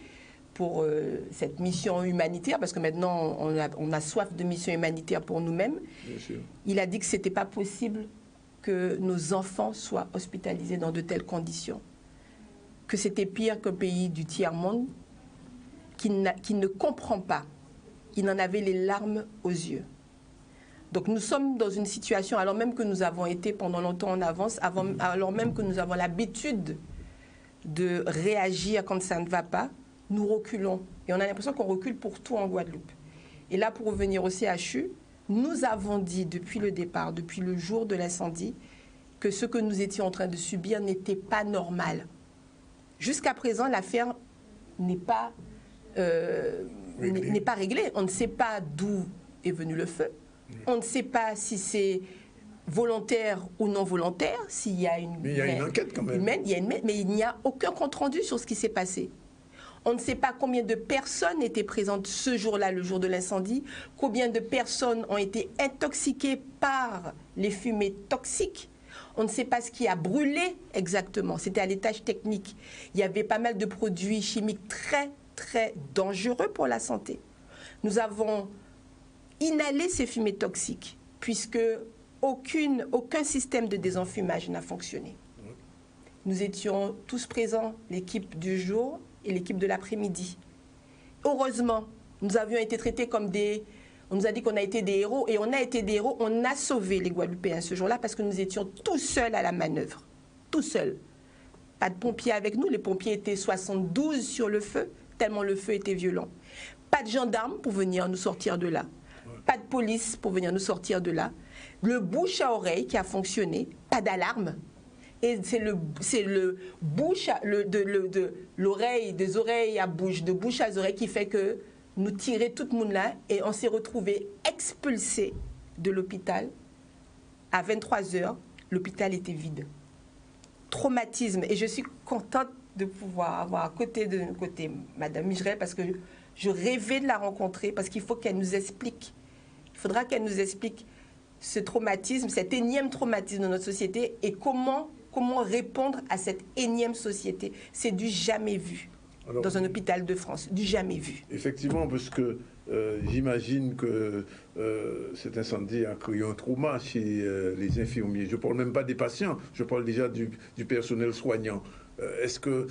pour cette mission humanitaire, parce que maintenant on a soif de mission humanitaire pour nous-mêmes, il a dit que ce n'était pas possible que nos enfants soient hospitalisés dans de telles conditions, que c'était pire qu'un pays du tiers-monde qui ne comprend pas. Il en avait les larmes aux yeux. Donc nous sommes dans une situation, alors même que nous avons été pendant longtemps en avance, alors même que nous avons l'habitude de réagir quand ça ne va pas, nous reculons. Et on a l'impression qu'on recule pour tout en Guadeloupe. Et là, pour revenir au CHU, nous avons dit depuis le départ, depuis le jour de l'incendie, que ce que nous étions en train de subir n'était pas normal. Jusqu'à présent, l'affaire n'est pas réglée. On ne sait pas d'où est venu le feu. On ne sait pas si c'est volontaire ou non volontaire, s'il y a une... Mais il y a une enquête quand même. Mais il n'y a aucun compte-rendu sur ce qui s'est passé. On ne sait pas combien de personnes étaient présentes ce jour-là, le jour de l'incendie, combien de personnes ont été intoxiquées par les fumées toxiques. On ne sait pas ce qui a brûlé exactement. C'était à l'étage technique. Il y avait pas mal de produits chimiques très, très dangereux pour la santé. Nous avons inhalé ces fumées toxiques, puisque aucun système de désenfumage n'a fonctionné. Nous étions tous présents, l'équipe du jour et l'équipe de l'après-midi. Heureusement, nous avions été traités comme des... On nous a dit qu'on a été des héros, et on a été des héros. On a sauvé les Guadeloupéens ce jour-là parce que nous étions tout seuls à la manœuvre. Tout seuls. Pas de pompiers avec nous. Les pompiers étaient 72 sur le feu, tellement le feu était violent. Pas de gendarmes pour venir nous sortir de là. Pas de police pour venir nous sortir de là. Le bouche à oreille qui a fonctionné. Pas d'alarme. Et c'est le bouche, l'oreille, des oreilles à bouche, de bouche à oreille qui fait que nous tirer tout le monde là et on s'est retrouvé expulsés de l'hôpital. À 23h, l'hôpital était vide. Traumatisme. Et je suis contente de pouvoir avoir à côté Madame Mijerel parce que je rêvais de la rencontrer parce qu'il faut qu'elle nous explique. Il faudra qu'elle nous explique ce traumatisme, cet énième traumatisme de notre société et comment répondre à cette énième société. C'est du jamais vu. Alors, dans un hôpital de France, du jamais vu. Effectivement, parce que j'imagine que cet incendie a créé un trauma chez les infirmiers. Je ne parle même pas des patients, je parle déjà du personnel soignant. Est-ce que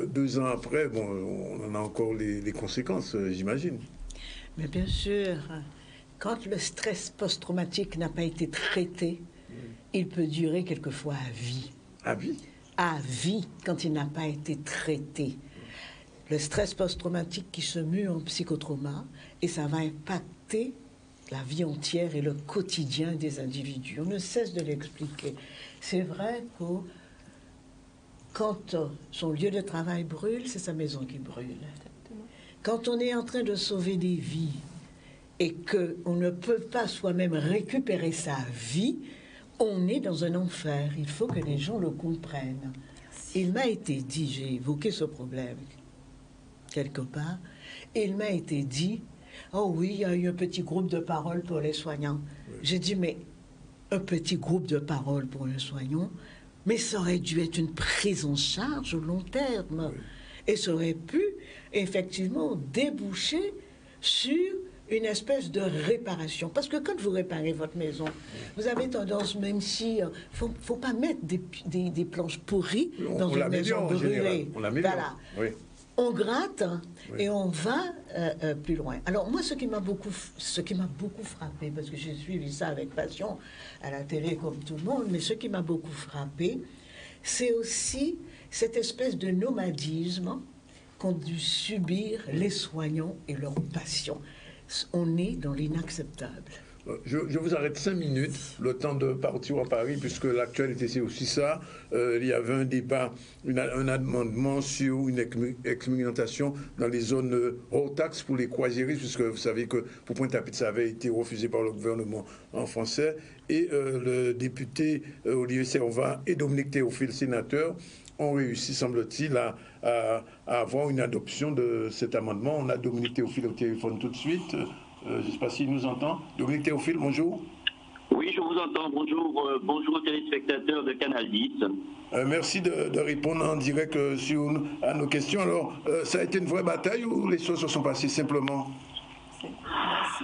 2 ans après, bon, on en a encore les conséquences, j'imagine? Mais bien sûr, quand le stress post-traumatique n'a pas été traité, il peut durer quelquefois à vie. À vie? À vie, quand il n'a pas été traité. Le stress post-traumatique qui se mue en psychotrauma et ça va impacter la vie entière et le quotidien des individus. On ne cesse de l'expliquer. C'est vrai que quand son lieu de travail brûle, c'est sa maison qui brûle. Quand on est en train de sauver des vies et qu'on ne peut pas soi-même récupérer sa vie, on est dans un enfer. Il faut que les gens le comprennent. Il m'a été dit, j'ai évoqué ce problème quelque part, et il m'a été dit, oh oui, il y a eu un petit groupe de parole pour les soignants. Oui. J'ai dit, mais un petit groupe de parole pour les soignants, mais ça aurait dû être une prise en charge au long terme. Oui. Et ça aurait pu, effectivement, déboucher sur une espèce de réparation. Parce que quand vous réparez votre maison, vous avez tendance, même si... faut pas mettre des planches pourries dans une maison brûlée. On l'améliore. Voilà. Oui. On gratte et on va plus loin. Alors moi, ce qui m'a beaucoup frappé, parce que j'ai suivi ça avec passion à la télé comme tout le monde, mais ce qui m'a beaucoup frappé, c'est aussi cette espèce de nomadisme qu'ont dû subir les soignants et leurs patients. On est dans l'inacceptable. Je vous arrête 5 minutes, le temps de partir à Paris, puisque l'actualité c'est aussi ça. Il y avait un débat, un amendement sur une expérimentation dans les zones hors taxes pour les croisiéristes, puisque vous savez que pour Pointe-à-Pitre, ça avait été refusé par le gouvernement en français. Et le député Olivier Servat et Dominique Théophile, sénateur, ont réussi, semble-t-il, à avoir une adoption de cet amendement. On a Dominique Théophile au téléphone tout de suite. Je ne sais pas s'il nous entend. Dominique Théophile, bonjour. Oui, je vous entends. Bonjour, bonjour aux téléspectateurs de Canal 10. Merci de répondre en direct à nos questions. Alors, ça a été une vraie bataille ou les choses se sont passées simplement?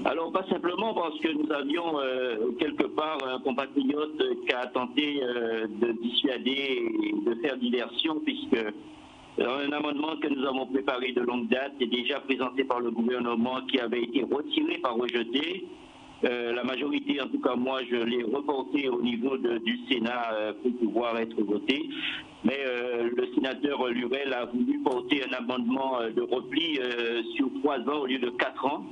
Alors, pas simplement parce que nous avions quelque part un compatriote qui a tenté de dissuader et de faire diversion, puisque un amendement que nous avons préparé de longue date est déjà présenté par le gouvernement, qui avait été retiré par rejeté. La majorité, en tout cas moi, je l'ai reporté au niveau du Sénat pour pouvoir être voté. Mais le sénateur Lurel a voulu porter un amendement de repli sur 3 ans au lieu de 4 ans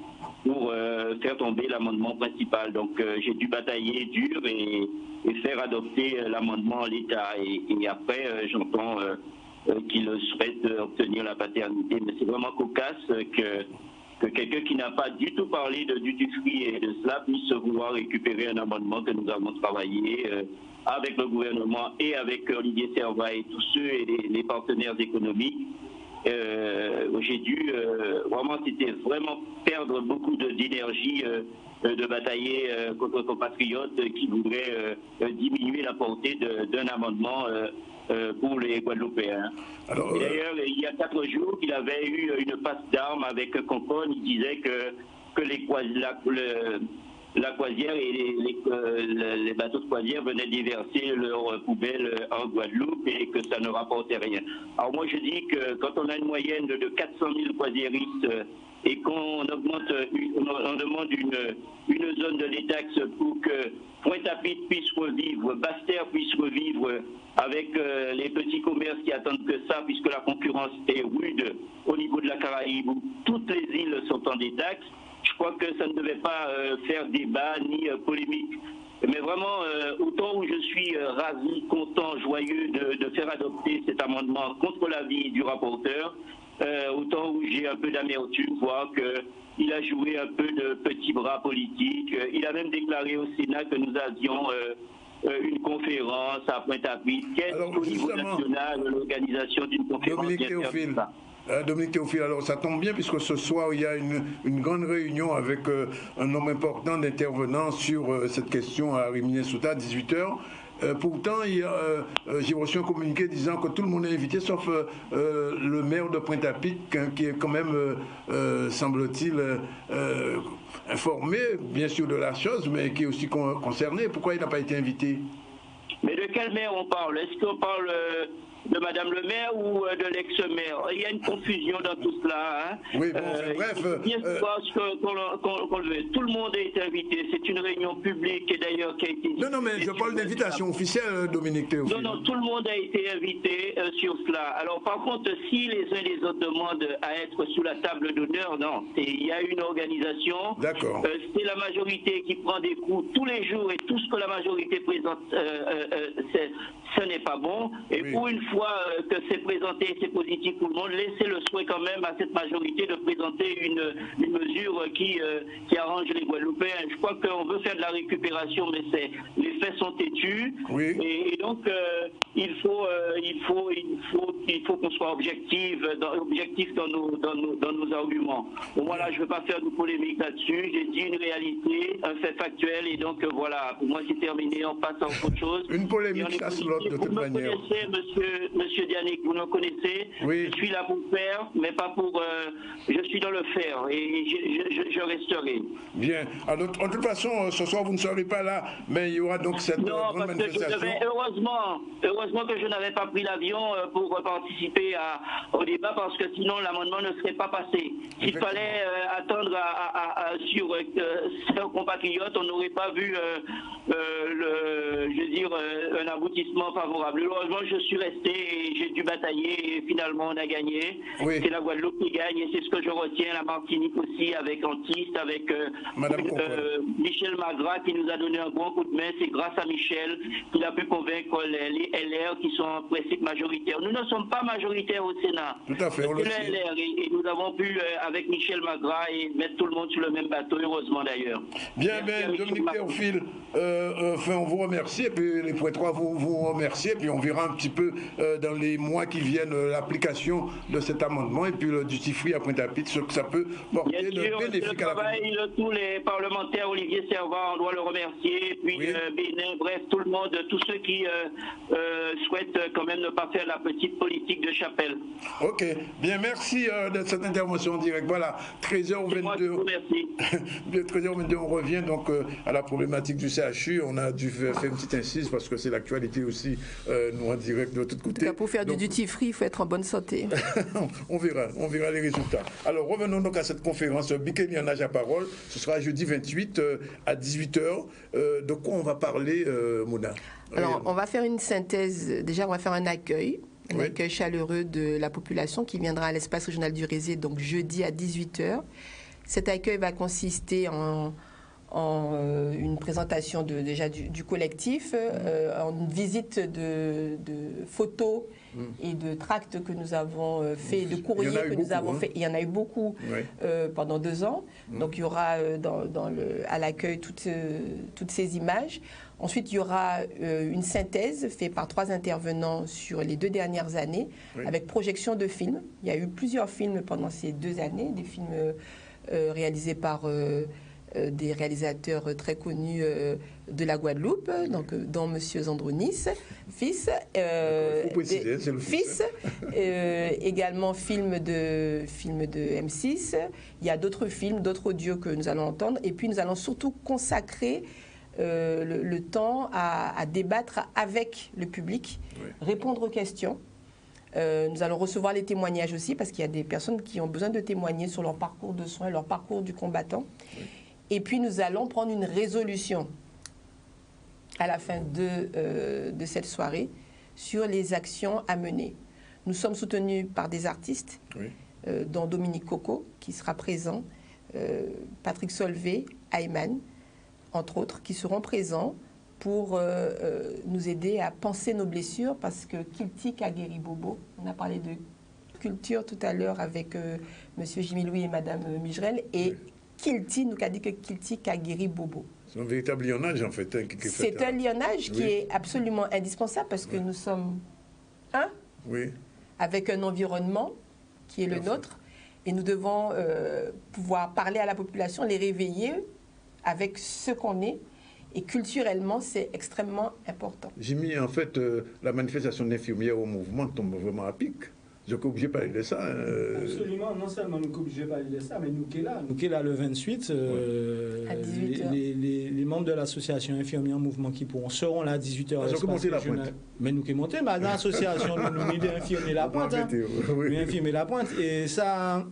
pour faire tomber l'amendement principal. Donc j'ai dû batailler dur et faire adopter l'amendement en l'état. Et après, j'entends qu'il souhaite obtenir la paternité. Mais c'est vraiment cocasse que quelqu'un qui n'a pas du tout parlé de duty-free et de cela puisse vouloir récupérer un amendement que nous avons travaillé avec le gouvernement et avec Olivier Servat et tous ceux et les partenaires économiques. J'ai dû c'était vraiment perdre beaucoup d'énergie de batailler contre nos compatriotes qui voudraient diminuer la portée d'un amendement pour les Guadeloupéens. D'ailleurs, il y a 4 jours, il avait eu une passe d'armes avec Concon. Il disait que la croisière et les bateaux de croisière venaient déverser leurs poubelles en Guadeloupe et que ça ne rapportait rien. Alors moi je dis que quand on a une moyenne de 400 000 croisiéristes et qu'on on demande une zone de détaxe pour que Pointe-à-Pitre puisse revivre, Basse-Terre puisse revivre avec les petits commerces qui attendent que ça, puisque la concurrence est rude au niveau de la Caraïbe où toutes les îles sont en détaxe. Je crois que ça ne devait pas faire débat ni polémique. Mais vraiment, autant où je suis ravi, content, joyeux de faire adopter cet amendement contre l'avis du rapporteur, autant où j'ai un peu d'amertume, voir qu'il a joué un peu de petit bras politique. Il a même déclaré au Sénat que nous avions une conférence à Pointe-à-Pitre. Qu'est-ce qu'au niveau national, l'organisation d'une conférence qui interdit ça? Dominique Théophile, alors ça tombe bien puisque ce soir il y a une grande réunion avec un nombre important d'intervenants sur cette question à Rimini-Souta à 18h. Pourtant, j'ai reçu un communiqué disant que tout le monde est invité, sauf le maire de Pointe-à-Pitre, qui est quand même, semble-t-il, informé, bien sûr, de la chose, mais qui est aussi concerné. Pourquoi il n'a pas été invité? Mais de quel maire on parle? Est-ce qu'on parle de Madame le maire ou de l'ex-maire? Il y a une confusion dans tout cela. Hein. Oui, bon, bref. Tout le monde est invité. C'est une réunion publique et d'ailleurs qui a été... Non, mais je parle d'invitation officielle, Dominique Théophile. Non, tout le monde a été invité sur cela. Alors par contre, si les uns et les autres demandent à être sous la table d'honneur, non. Il y a une organisation. D'accord. C'est la majorité qui prend des coups tous les jours et tout ce que la majorité présente, ce n'est pas bon. Et pour une fois que c'est présenté, c'est positif pour le monde, laissez le souhait quand même à cette majorité de présenter une mesure qui arrange les Guadeloupéens. Je crois qu'on veut faire de la récupération, mais les faits sont têtus. Oui. Et donc, il faut qu'on soit objectif dans nos arguments. Bon, voilà, je ne veux pas faire de polémique là-dessus. J'ai dit une réalité, un fait factuel, et donc voilà, pour moi c'est terminé, on passe à autre chose. Une polémique, ça se l'autre de toute manière. Vous me connaissez, monsieur Dianic, vous me connaissez. Oui. Je suis là pour faire, mais pas pour... je suis dans le faire, et je resterai. Bien. Alors, en toute façon, ce soir, vous ne serez pas là, mais il y aura donc cette grande manifestation. Heureusement heureusement que je n'avais pas pris l'avion pour participer au débat, parce que sinon l'amendement ne serait pas passé. S'il fallait attendre sur certains compatriotes, on n'aurait pas vu un aboutissement favorable. Heureusement, je suis resté et j'ai dû batailler et finalement on a gagné. Oui. C'est la Guadeloupe qui gagne et c'est ce que je retiens. La Martinique aussi, avec Antiste, avec Michel Magras qui nous a donné un bon coup de main. C'est grâce à Michel qu'il a pu convaincre les LR qui sont en principe majoritaires. Nous ne sommes pas majoritaires au Sénat. Tout à fait. C'est le LR et nous avons pu, avec Michel Magras, et mettre tout le monde sur le même bateau, heureusement d'ailleurs. Bien, Dominique Théophile, on vous remercie et puis les Pointois vous remercient et puis on verra un petit peu dans les mois qui viennent l'application de cet amendement et puis le duty free à Pointe-à-Pitre, ce que ça peut porter de bénéfique à la travail de tous les parlementaires, Olivier Servat, on doit le remercier, et puis Bénin, bref, tout le monde, tous ceux qui souhaitent quand même ne pas faire la petite politique de chapelle. Ok, bien, merci de cette intervention en direct. Voilà, 13h22. Merci. 13h22, on revient donc à la problématique du CHU. On a dû faire une petite incise parce que c'est l'actualité aussi, nous en direct de tous côtés. Pour faire du duty free, il faut être en bonne santé. on verra les résultats. Alors revenons donc à cette conférence Bikini en âge à parole. Ce sera jeudi 28 à 18h. De quoi on va parler, Mona? Alors on va faire une synthèse. Déjà, on va faire un accueil chaleureux de la population qui viendra à l'espace régional du Rézé, donc jeudi à 18h. Cet accueil va consister en une présentation du collectif, en une visite de photos et de tracts que nous avons fait, de courriers que nous avons fait. Il y en a eu beaucoup pendant 2 ans. Donc il y aura à l'accueil toutes ces images. Ensuite, il y aura une synthèse faite par 3 intervenants sur les 2 dernières années, avec projection de films. Il y a eu plusieurs films pendant ces 2 années, des films réalisés par des réalisateurs très connus de la Guadeloupe, donc dont Monsieur Zandronis, fils, également film de M6. Il y a d'autres films, d'autres audios que nous allons entendre, et puis nous allons surtout consacrer le temps à débattre avec le public, répondre aux questions. Nous allons recevoir les témoignages aussi, parce qu'il y a des personnes qui ont besoin de témoigner sur leur parcours de soins, leur parcours du combattant. Et puis nous allons prendre une résolution à la fin de cette soirée sur les actions à mener. Nous sommes soutenus par des artistes, dont Dominique Coco, qui sera présent, Patrick Solvay, Ayman, entre autres, qui seront présents pour nous aider à penser nos blessures, parce que Kilti a guéri Bobo. On a parlé de culture tout à l'heure avec Monsieur Jimmy Louis et Madame Mijerel, et Kilti nous a dit que Kilti a guéri Bobo. C'est un véritable lionnage en fait. C'est un lionnage qui est absolument indispensable, parce que nous sommes un, avec un environnement qui est le nôtre, et nous devons pouvoir parler à la population, les réveiller avec ce qu'on est. Et culturellement, c'est extrêmement important. Jimmy, en fait, la manifestation d'infirmières au mouvement tombe vraiment à pic. Je suis obligé de parler de ça. Absolument, non seulement nous sommes obligés de parler de ça, mais nous qui est là le 28, à 18h. Les membres de l'association Infirmiers en Mouvement qui seront là à 18h. J'ai commencé la pointe. Mais nous qui monté, dans l'association, nous avons infirmier la pointe. Nous infirmier la pointe. Et ça,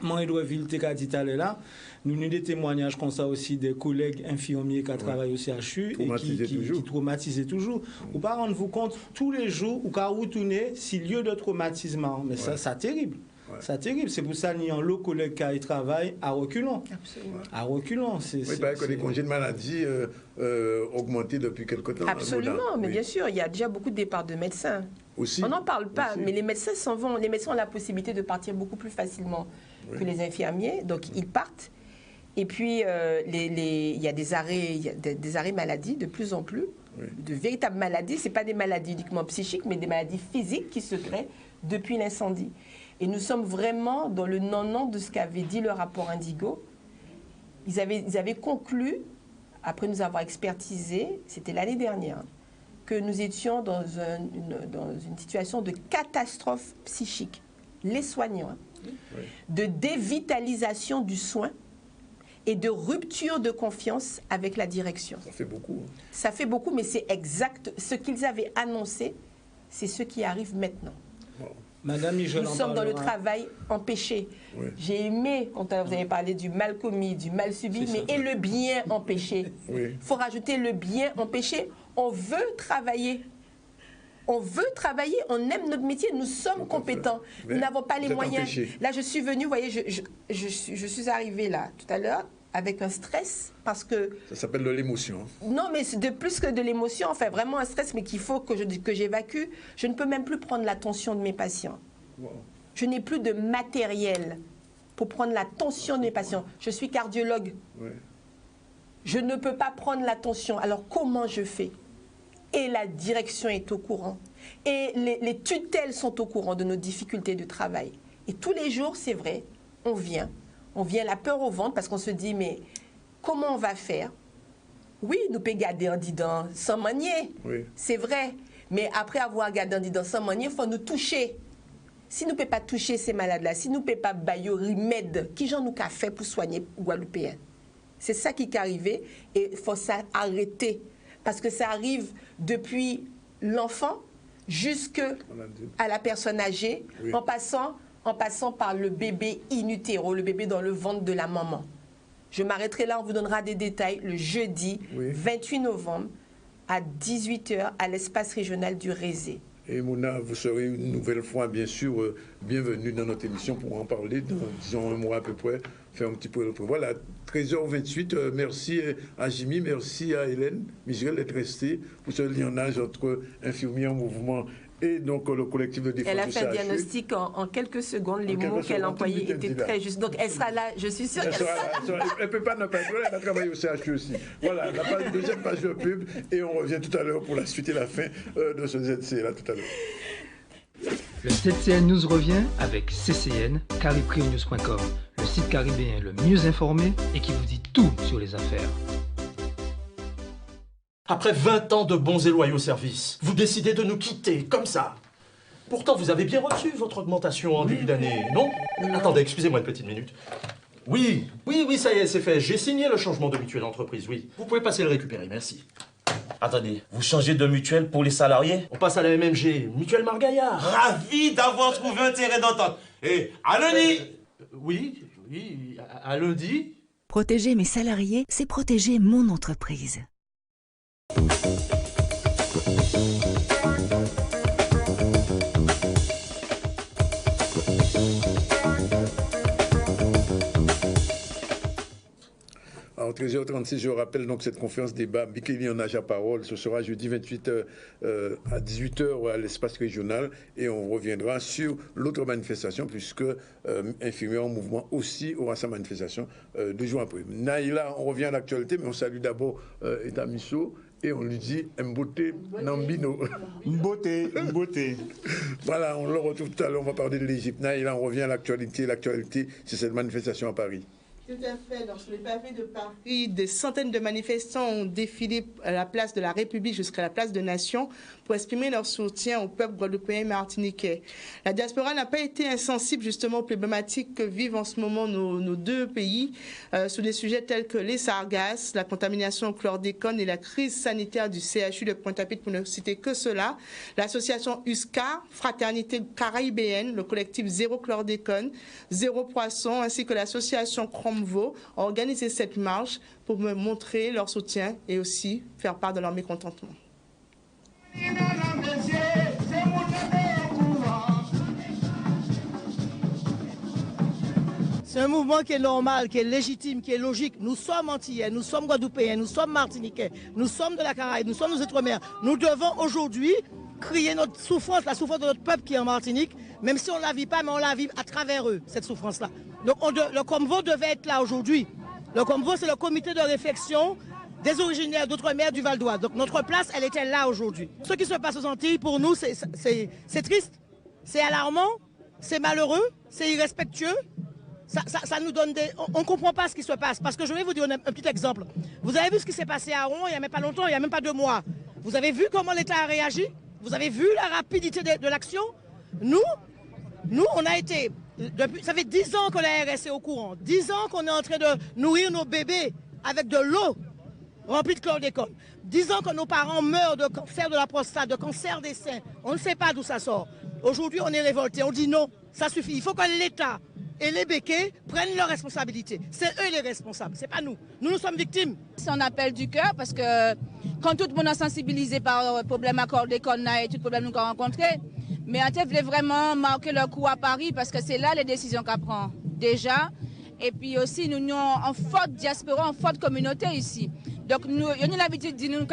Marie-Edouard t'a dit tout à l'heure là. Nous avons des témoignages comme ça aussi des collègues infirmiers qui travaillent au CHU et qui traumatisent toujours. Vous ne rendez-vous compte, tous les jours, ou quand vous tournez, si lieu de traumatisme, mais ça, c'est terrible. C'est terrible. C'est pour ça qu'il y a un lot de collègues qui travaillent à reculons. Absolument. À reculons. Il paraît que les congés de maladie augmentés depuis quelque temps. Absolument, mais bien sûr, il y a déjà beaucoup de départs de médecins. Aussi. On n'en parle pas, mais les médecins s'en vont. Les médecins ont la possibilité de partir beaucoup plus facilement que les infirmiers, donc ils partent. Et puis, il y a des arrêts maladie de plus en plus, de véritables maladies. Ce n'est pas des maladies uniquement psychiques, mais des maladies physiques qui se créent depuis l'incendie. Et nous sommes vraiment dans le non-non de ce qu'avait dit le rapport Indigo. Ils avaient conclu, après nous avoir expertisé, c'était l'année dernière, que nous étions dans une situation de catastrophe psychique. Les soignants, de dévitalisation du soin, et de rupture de confiance avec la direction. Ça fait beaucoup. Ça fait beaucoup, mais c'est exact. Ce qu'ils avaient annoncé c'est ce qui arrive maintenant. Madame Michel, nous sommes dans le travail empêché. Oui. J'ai aimé, quand vous avez parlé du mal commis, du mal subi, mais et le bien empêché. Il faut rajouter le bien empêché. On veut travailler. On veut travailler, on aime notre métier, nous sommes compétents. Nous n'avons pas les moyens. Empêché. Là, je suis venue, vous voyez, je suis arrivée là, tout à l'heure, avec un stress, parce que... Ça s'appelle de l'émotion. Non, mais c'est de plus que de l'émotion, enfin, vraiment un stress, mais qu'il faut que j'évacue. Je ne peux même plus prendre l'attention de mes patients. Wow. Je n'ai plus de matériel pour prendre l'attention de mes patients. Je suis cardiologue. Ouais. Je ne peux pas prendre l'attention. Alors, comment je fais ? Et la direction est au courant. Et les tutelles sont au courant de nos difficultés de travail. Et tous les jours, c'est vrai, on vient la peur au ventre parce qu'on se dit, mais comment on va faire? Oui, nous pouvons garder un didant sans manier, oui. C'est vrai. Mais après avoir gardé un didant sans manier, il faut nous toucher. Si nous ne pouvons pas toucher ces malades-là, si nous ne pouvons pas bailler remède, qui j'en nous qu'a fait pour soigner Guadeloupéens? C'est ça qui est arrivé et il faut s'arrêter. Parce que ça arrive depuis l'enfant jusqu'à la personne âgée, oui. en passant par le bébé in utero, le bébé dans le ventre de la maman. Je m'arrêterai là, on vous donnera des détails le jeudi 28 novembre à 18h à l'espace régional du Rézé. Et Mouna, vous serez une nouvelle fois, bien sûr, bienvenue dans notre émission pour en parler dans, disons, un mois à peu près, faire un petit peu. Voilà, 13h28, merci à Jimmy, merci à Hélène Michel d'être restée pour ce lionnage entre infirmiers en mouvement et donc le collectif de défense. Elle a fait un diagnostic en quelques secondes, les mots qu'elle employait étaient très justes. Donc elle sera là, je suis sûre qu'elle sera là. Elle ne peut pas ne pas être là, elle a travaillé au CHU aussi. Voilà, la deuxième page de pub et on revient tout à l'heure pour la suite et la fin de ce ZC là tout à l'heure. Le ZCN News revient avec CCN, cariprionews.com, le site caribéen le mieux informé et qui vous dit tout sur les affaires. Après 20 ans de bons et loyaux services, vous décidez de nous quitter, comme ça. Pourtant, vous avez bien reçu votre augmentation en début d'année, non? Attendez, excusez-moi une petite minute. Oui, ça y est, c'est fait. J'ai signé le changement de mutuelle d'entreprise, oui. Vous pouvez passer le récupérer, merci. Attendez, vous changez de mutuelle pour les salariés? On passe à la MMG, mutuelle Margaillard. Ravi d'avoir trouvé un terrain d'entente. Et à lundi. Oui, à lundi. Protéger mes salariés, c'est protéger mon entreprise. Alors, 13h36, je rappelle donc cette conférence débat Bikini en âge à parole. Ce sera jeudi 28 à 18h à l'espace régional et on reviendra sur l'autre manifestation puisque Infirmiers en mouvement aussi aura sa manifestation 2 jours après. Naïla, on revient à l'actualité, mais on salue d'abord Eta Misso. Et on lui dit Mbote Nambino. Mbote. Voilà, on le retrouve tout à l'heure, on va parler de l'Égypte. Et là, on revient à l'actualité. L'actualité, c'est cette manifestation à Paris. Tout à fait. Donc, sur les pavés de Paris, des centaines de manifestants ont défilé à la place de la République jusqu'à la place de Nation pour exprimer leur soutien au peuple guadeloupéen et martiniquais. La diaspora n'a pas été insensible justement aux problématiques que vivent en ce moment nos deux pays sur des sujets tels que les sargasses, la contamination au chlordécone et la crise sanitaire du CHU de Pointe-à-Pitre, pour ne citer que cela. L'association USCA, Fraternité caribéenne, le collectif Zéro Chlordécone, Zéro Poisson, ainsi que l'association Cromvo ont organisé cette marche pour me montrer leur soutien et aussi faire part de leur mécontentement. C'est un mouvement qui est normal, qui est légitime, qui est logique. Nous sommes antillais, nous sommes guadeloupéens, nous sommes martiniquais, nous sommes de la Caraïbe, nous sommes aux Outre-mer. Nous devons aujourd'hui crier notre souffrance, la souffrance de notre peuple qui est en Martinique, même si on ne la vit pas, mais on la vit à travers eux, cette souffrance-là. Donc le Comvo devait être là aujourd'hui. Le Comvo, c'est le comité de réflexion des originaires d'Outre-mer du Val d'Oise. Donc notre place, elle était là aujourd'hui. Ce qui se passe aux Antilles, pour nous, c'est triste, c'est alarmant, c'est malheureux, c'est irrespectueux. Ça nous donne des... On ne comprend pas ce qui se passe. Parce que je vais vous dire un petit exemple. Vous avez vu ce qui s'est passé à Rouen il n'y a même pas longtemps, il n'y a même pas 2 mois. Vous avez vu comment l'État a réagi? Vous avez vu la rapidité de l'action? Nous, on a été... ça fait 10 ans que la RS est au courant. 10 ans qu'on est en train de nourrir nos bébés avec de l'eau. remplis de chlordécone. Disant que nos parents meurent de cancer de la prostate, de cancer des seins. On ne sait pas d'où ça sort. Aujourd'hui, on est révoltés. On dit non, ça suffit. Il faut que l'État et les béquets prennent leurs responsabilités. C'est eux les responsables, c'est pas nous. Nous sommes victimes. C'est un appel du cœur parce que quand tout le monde est sensibilisé par le problème à chlordécone et tout le problème nous avons rencontré, mais on voulait vraiment marquer leur coup à Paris parce que c'est là les décisions qu'on prend déjà. Et puis aussi, nous avons une forte diaspora, une forte communauté ici. Donc, nous avons l'habitude de dire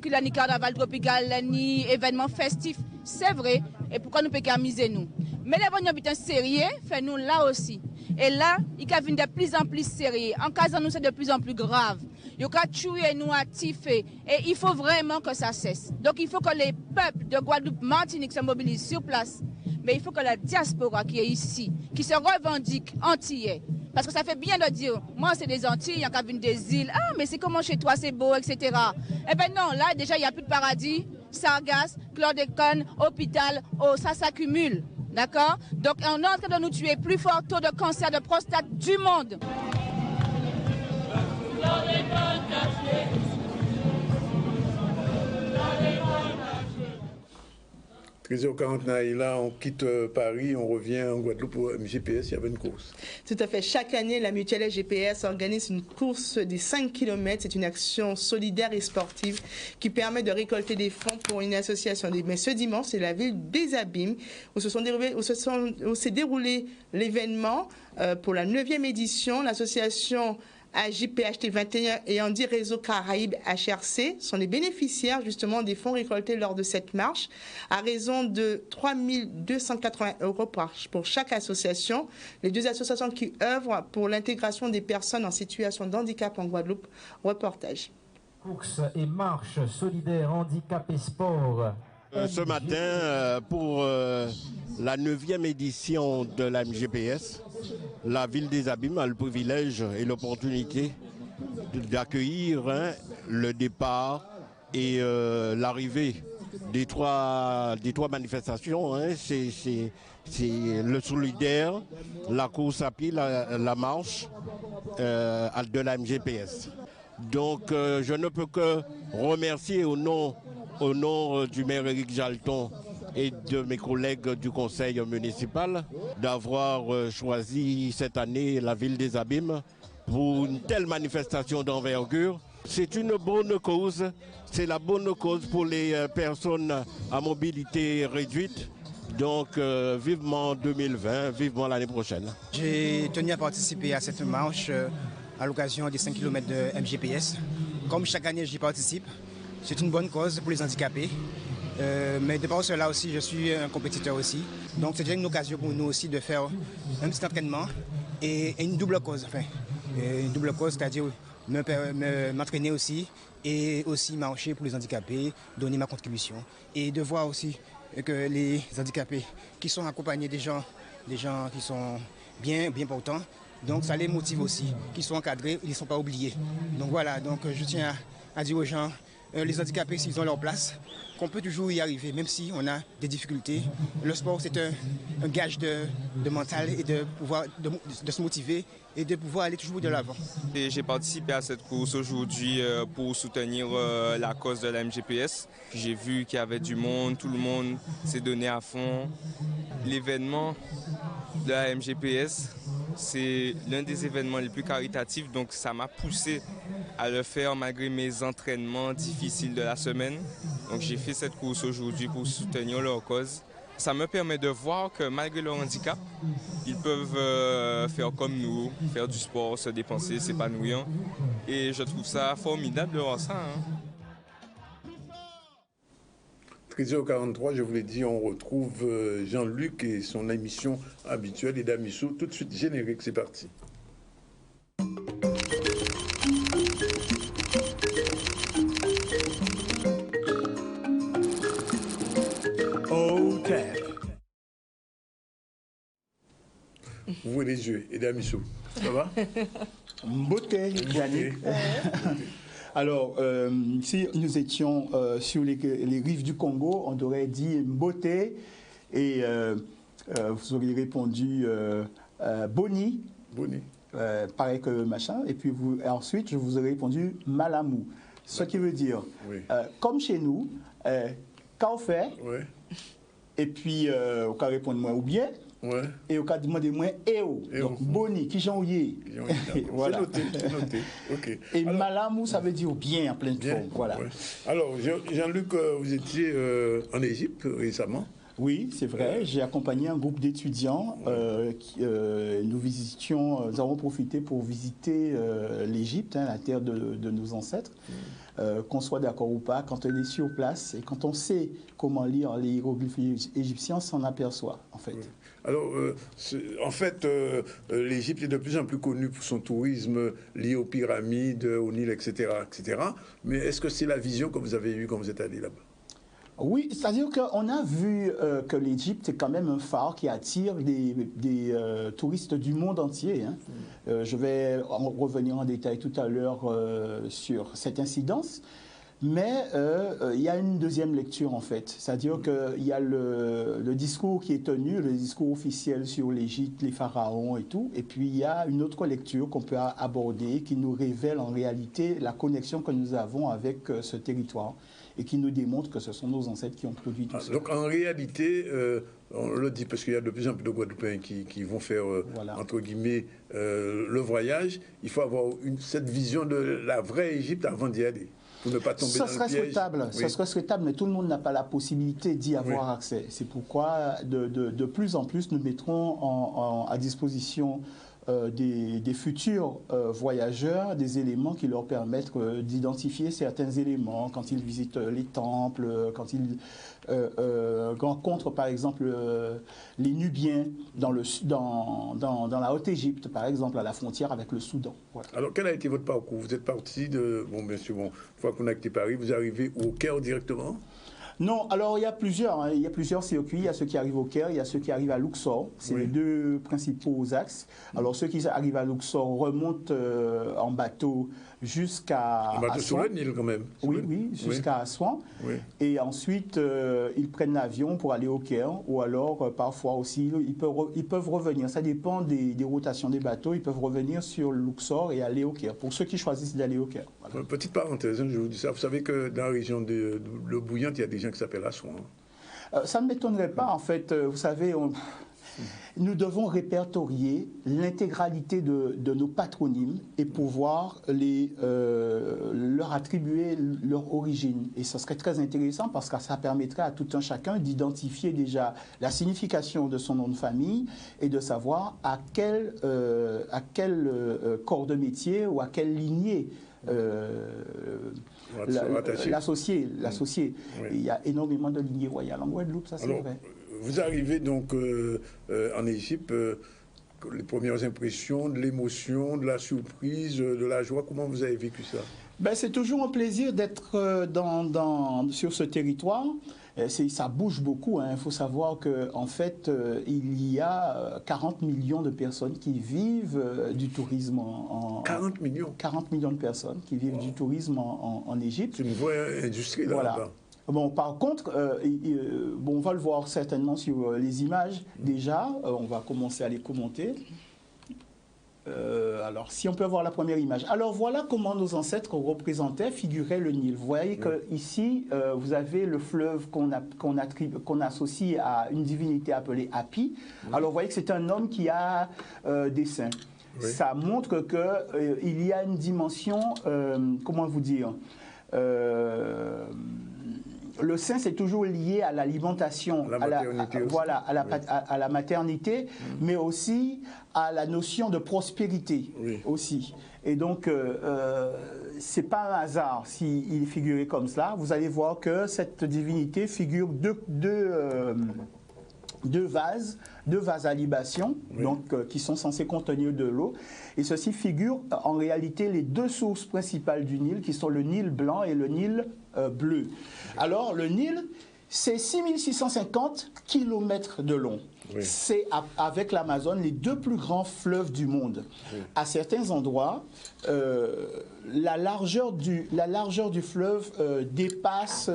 qu'il y a ni carnaval tropical, ni événement festif. C'est vrai. Et pourquoi nous ne pouvons pas miser nous? Mais les gens qui sont sérieux, fait nous là aussi. Et là, il y a de plus en plus sérieux. En cas de nous, c'est de plus en plus grave. Il y a tuer nous à tiffer. Et il faut vraiment que ça cesse. Donc, il faut que les peuples de Guadeloupe, Martinique se mobilisent sur place. Mais il faut que la diaspora qui est ici, qui se revendique antillais, parce que ça fait bien de dire, moi c'est des Antilles, il y a des îles, ah mais c'est comment chez toi, c'est beau, etc. Eh bien non, là déjà il n'y a plus de paradis, sargasses, chlordécone, hôpital, oh, ça s'accumule, d'accord? Donc on est en train de nous tuer, plus fort taux de cancer de prostate du monde. Au 40 là, on quitte Paris, on revient en Guadeloupe pour MGPS, il y avait une course. Tout à fait. Chaque année, la mutuelle GPS organise une course des 5 km. C'est une action solidaire et sportive qui permet de récolter des fonds pour une association. Mais ce dimanche, c'est la ville des Abîmes où s'est déroulé l'événement pour la 9e édition. L'association AJPHT 21 et Andy Réseau Caraïbes HRC sont les bénéficiaires justement des fonds récoltés lors de cette marche à raison de 3 280 € pour chaque association. Les deux associations qui œuvrent pour l'intégration des personnes en situation de handicap en Guadeloupe. Reportage. Course et marche solidaire, handicap et sport. Ce matin, pour la 9e édition de la MGPS, la ville des Abîmes a le privilège et l'opportunité d'accueillir le départ et l'arrivée des trois manifestations. C'est le solidaire, la course à pied, la marche de la MGPS. Donc je ne peux que remercier au nom du maire Éric Jalton et de mes collègues du conseil municipal d'avoir choisi cette année la ville des Abîmes pour une telle manifestation d'envergure. C'est une bonne cause, c'est la bonne cause pour les personnes à mobilité réduite. Donc vivement 2020, vivement l'année prochaine. J'ai tenu à participer à cette marche à l'occasion des 5 km de MGPS. Comme chaque année j'y participe, c'est une bonne cause pour les handicapés. Mais de par cela aussi, je suis un compétiteur aussi. Donc c'est déjà une occasion pour nous aussi de faire un petit entraînement et une double cause. Enfin, une double cause, c'est-à-dire m'entraîner aussi et aussi marcher pour les handicapés, donner ma contribution. Et de voir aussi que les handicapés qui sont accompagnés des gens qui sont bien portants, donc ça les motive aussi, qu'ils sont encadrés, ils ne sont pas oubliés. Donc voilà, donc je tiens à dire aux gens, les handicapés, s'ils ont leur place, qu'on peut toujours y arriver, même si on a des difficultés. Le sport, c'est un gage de mental et de pouvoir de se motiver et de pouvoir aller toujours de l'avant. J'ai participé à cette course aujourd'hui pour soutenir la cause de la MGPS. J'ai vu qu'il y avait du monde, tout le monde s'est donné à fond. L'événement de la MGPS, c'est l'un des événements les plus caritatifs, donc ça m'a poussé à le faire malgré mes entraînements difficiles de la semaine. Donc j'ai fait cette course aujourd'hui pour soutenir leur cause. Ça me permet de voir que malgré leur handicap, ils peuvent faire comme nous, faire du sport, se dépenser, s'épanouir. Et je trouve ça formidable de voir ça. 13h43, je vous l'ai dit, on retrouve Jean-Luc et son émission habituelle et Damissou. Tout de suite, générique, c'est parti. Ouvrez les yeux, et Damissou. Ça va? Beauté, Yannick. Alors, si nous étions sur les rives du Congo, on aurait dit beauté et vous auriez répondu Boni. Boni. pareil que machin, et puis ensuite je vous ai répondu Malamou. Ce qui veut dire, comme chez nous, quand on fait, et puis au cas répondre moins ou bien, et au cas demander moins EO. Donc Boni, qui j'en ai. Voilà. C'est noté. Ok. Et Malamou, ça veut dire bien en pleine forme. Voilà. Alors, Jean-Luc, vous étiez en Égypte récemment. Oui, c'est vrai. J'ai accompagné un groupe d'étudiants. Nous avons profité pour visiter l'Égypte, la terre de nos ancêtres. Qu'on soit d'accord ou pas, quand on est sur place et quand on sait comment lire les hiéroglyphes égyptiens, on s'en aperçoit, en fait. Alors, l'Égypte est de plus en plus connue pour son tourisme lié aux pyramides, au Nil, etc., etc. Mais est-ce que c'est la vision que vous avez eue quand vous êtes allé là-bas? Oui, c'est-à-dire qu'on a vu que l'Égypte est quand même un phare qui attire des touristes du monde entier. Hein. Je vais revenir en détail tout à l'heure sur cette incidence. Mais il y a une deuxième lecture en fait, c'est-à-dire qu'il y a le discours qui est tenu, le discours officiel sur l'Égypte, les pharaons et tout, et puis il y a une autre lecture qu'on peut aborder qui nous révèle en réalité la connexion que nous avons avec ce territoire et qui nous démontre que ce sont nos ancêtres qui ont produit tout ça. Donc en réalité, on le dit parce qu'il y a de plus en plus de Guadeloupéens qui vont faire, entre guillemets, le voyage, il faut avoir cette vision de la vraie Égypte avant d'y aller. Pour ne pas tomber dans le piège. Ça serait souhaitable, mais tout le monde n'a pas la possibilité d'y avoir accès. C'est pourquoi, de plus en plus, nous mettrons à disposition des futurs voyageurs des éléments qui leur permettent d'identifier certains éléments quand ils visitent les temples, quand ils rencontrent par exemple les Nubiens dans la Haute-Égypte, par exemple, à la frontière avec le Soudan. Voilà. Alors, quel a été votre parcours? Vous êtes parti de... Bon, bien sûr, une fois qu'on a quitté Paris, vous arrivez au Caire directement? Non, alors il y a plusieurs. Il y a plusieurs circuits. Il y a ceux qui arrivent au Caire, il y a ceux qui arrivent à Luxor. C'est les deux principaux axes. Alors ceux qui arrivent à Luxor remontent en bateau jusqu'à Assouan. Sur le Nil quand même. Oui, jusqu'à Assouan. Oui. Et ensuite, ils prennent l'avion pour aller au Caire. Ou alors, parfois aussi, ils peuvent revenir. Ça dépend des rotations des bateaux. Ils peuvent revenir sur Luxor et aller au Caire. Pour ceux qui choisissent d'aller au Caire. Voilà. Petite parenthèse, je vous dis ça. Vous savez que dans la région de l'eau bouillante, il y a des gens qui s'appellent Assouan. Ça ne m'étonnerait pas. En fait, vous savez... Nous devons répertorier l'intégralité de nos patronymes et pouvoir leur attribuer leur origine. Et ce serait très intéressant parce que ça permettrait à tout un chacun d'identifier déjà la signification de son nom de famille et de savoir à quel corps de métier ou à quelle lignée l'associer. Oui. Il y a énormément de lignées royales en Guadeloupe, ça c'est vrai. Vous arrivez donc en Égypte, les premières impressions, de l'émotion, de la surprise, de la joie, comment vous avez vécu ça? C'est toujours un plaisir d'être sur ce territoire. Ça bouge beaucoup. Il faut savoir qu'en fait, il y a 40 millions de personnes qui vivent du tourisme 40 millions 40 millions de personnes qui vivent du tourisme en Égypte. C'est une vraie industrie là-bas. Voilà. Bon, par contre, on va le voir certainement sur les images déjà. On va commencer à les commenter. Alors, si on peut voir la première image. Alors, voilà comment nos ancêtres représentaient, figuraient le Nil. Vous voyez qu'ici, vous avez le fleuve qu'on associe à une divinité appelée Hapi. Alors, vous voyez que c'est un homme qui a des seins. Oui. Ça montre qu'il y a une dimension, comment vous dire, le sein, c'est toujours lié à l'alimentation, à la maternité, mais aussi à la notion de prospérité aussi. Et donc, c'est pas un hasard s'il est figuré comme cela. Vous allez voir que cette divinité figure deux vases à libation, donc, qui sont censés contenir de l'eau. Et ceci figure en réalité les deux sources principales du Nil, qui sont le Nil blanc et le Nil bleu. Alors, le Nil, c'est 6650 km de long. Oui. C'est avec l'Amazone les deux plus grands fleuves du monde. Oui. À certains endroits, la largeur du fleuve dépasse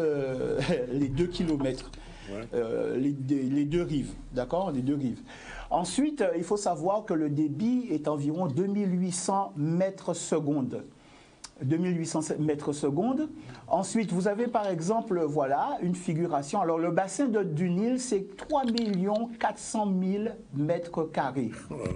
les 2 km. Ouais. Les deux rives, d'accord? Les deux rives. Ensuite, il faut savoir que le débit est environ 2800 mètres secondes. 2800 mètres secondes. Ensuite, vous avez par exemple, voilà, une figuration. Alors, le bassin du Nil, c'est 3 400 000 mètres carrés.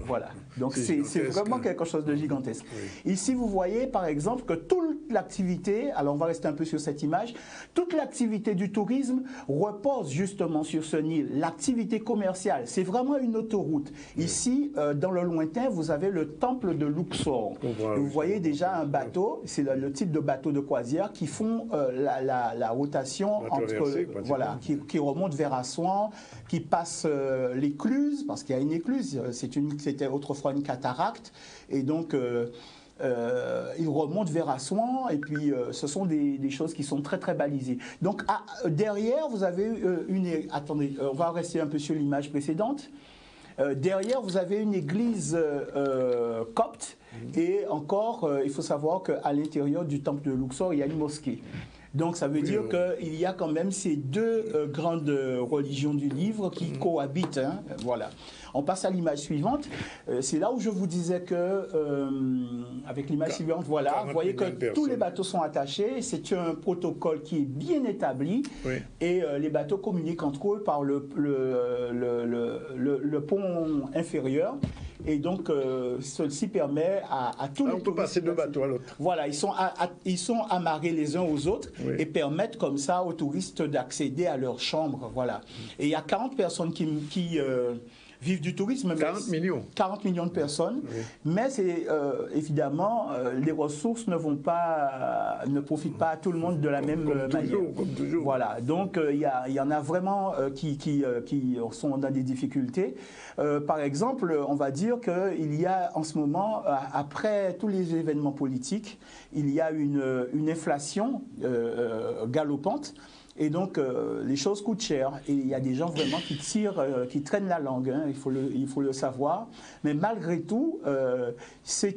Voilà. Donc, c'est vraiment quelque chose de gigantesque. Oui. Ici, vous voyez par exemple que toute l'activité, alors on va rester un peu sur cette image, toute l'activité du tourisme repose justement sur ce Nil. L'activité commerciale, c'est vraiment une autoroute. Oui. Ici, dans le lointain, vous avez le temple de Luxor. Vous voyez déjà un bateau. C'est le type de bateau de croisière qui font la rotation entre, qui remonte vers Assouan, qui passe l'écluse, parce qu'il y a une écluse, c'était autrefois une cataracte, et donc il remonte vers Assouan, et puis ce sont des choses qui sont très très balisées. Donc derrière, vous avez attendez, on va rester un peu sur l'image précédente. Derrière, vous avez une église copte et encore, il faut savoir qu'à l'intérieur du temple de Luxor, il y a une mosquée. Donc ça veut dire qu'il y a quand même ces deux grandes religions du livre qui cohabitent. Hein, voilà. On passe à l'image suivante. C'est là où je vous disais que, avec l'image suivante, voilà, vous voyez que tous les bateaux sont attachés. C'est un protocole qui est bien établi. Oui. Et les bateaux communiquent entre eux par le pont inférieur. Et donc, ceci permet à tous les touristes... On peut passer d'un bateau à l'autre. Voilà, ils sont amarrés les uns aux autres et permettent comme ça aux touristes d'accéder à leur chambre. Voilà. Et il y a 40 personnes qui vivent du tourisme. 40 millions. 40 millions de personnes. Oui. Mais c'est évidemment, les ressources ne profitent pas à tout le monde de la même manière. Comme toujours. Voilà. Donc, il y en a vraiment qui sont dans des difficultés. Par exemple, on va dire qu'il y a en ce moment, après tous les événements politiques, il y a une inflation galopante. Et donc, les choses coûtent cher. Et il y a des gens vraiment qui traînent la langue, hein, il faut le savoir. Mais malgré tout, c'est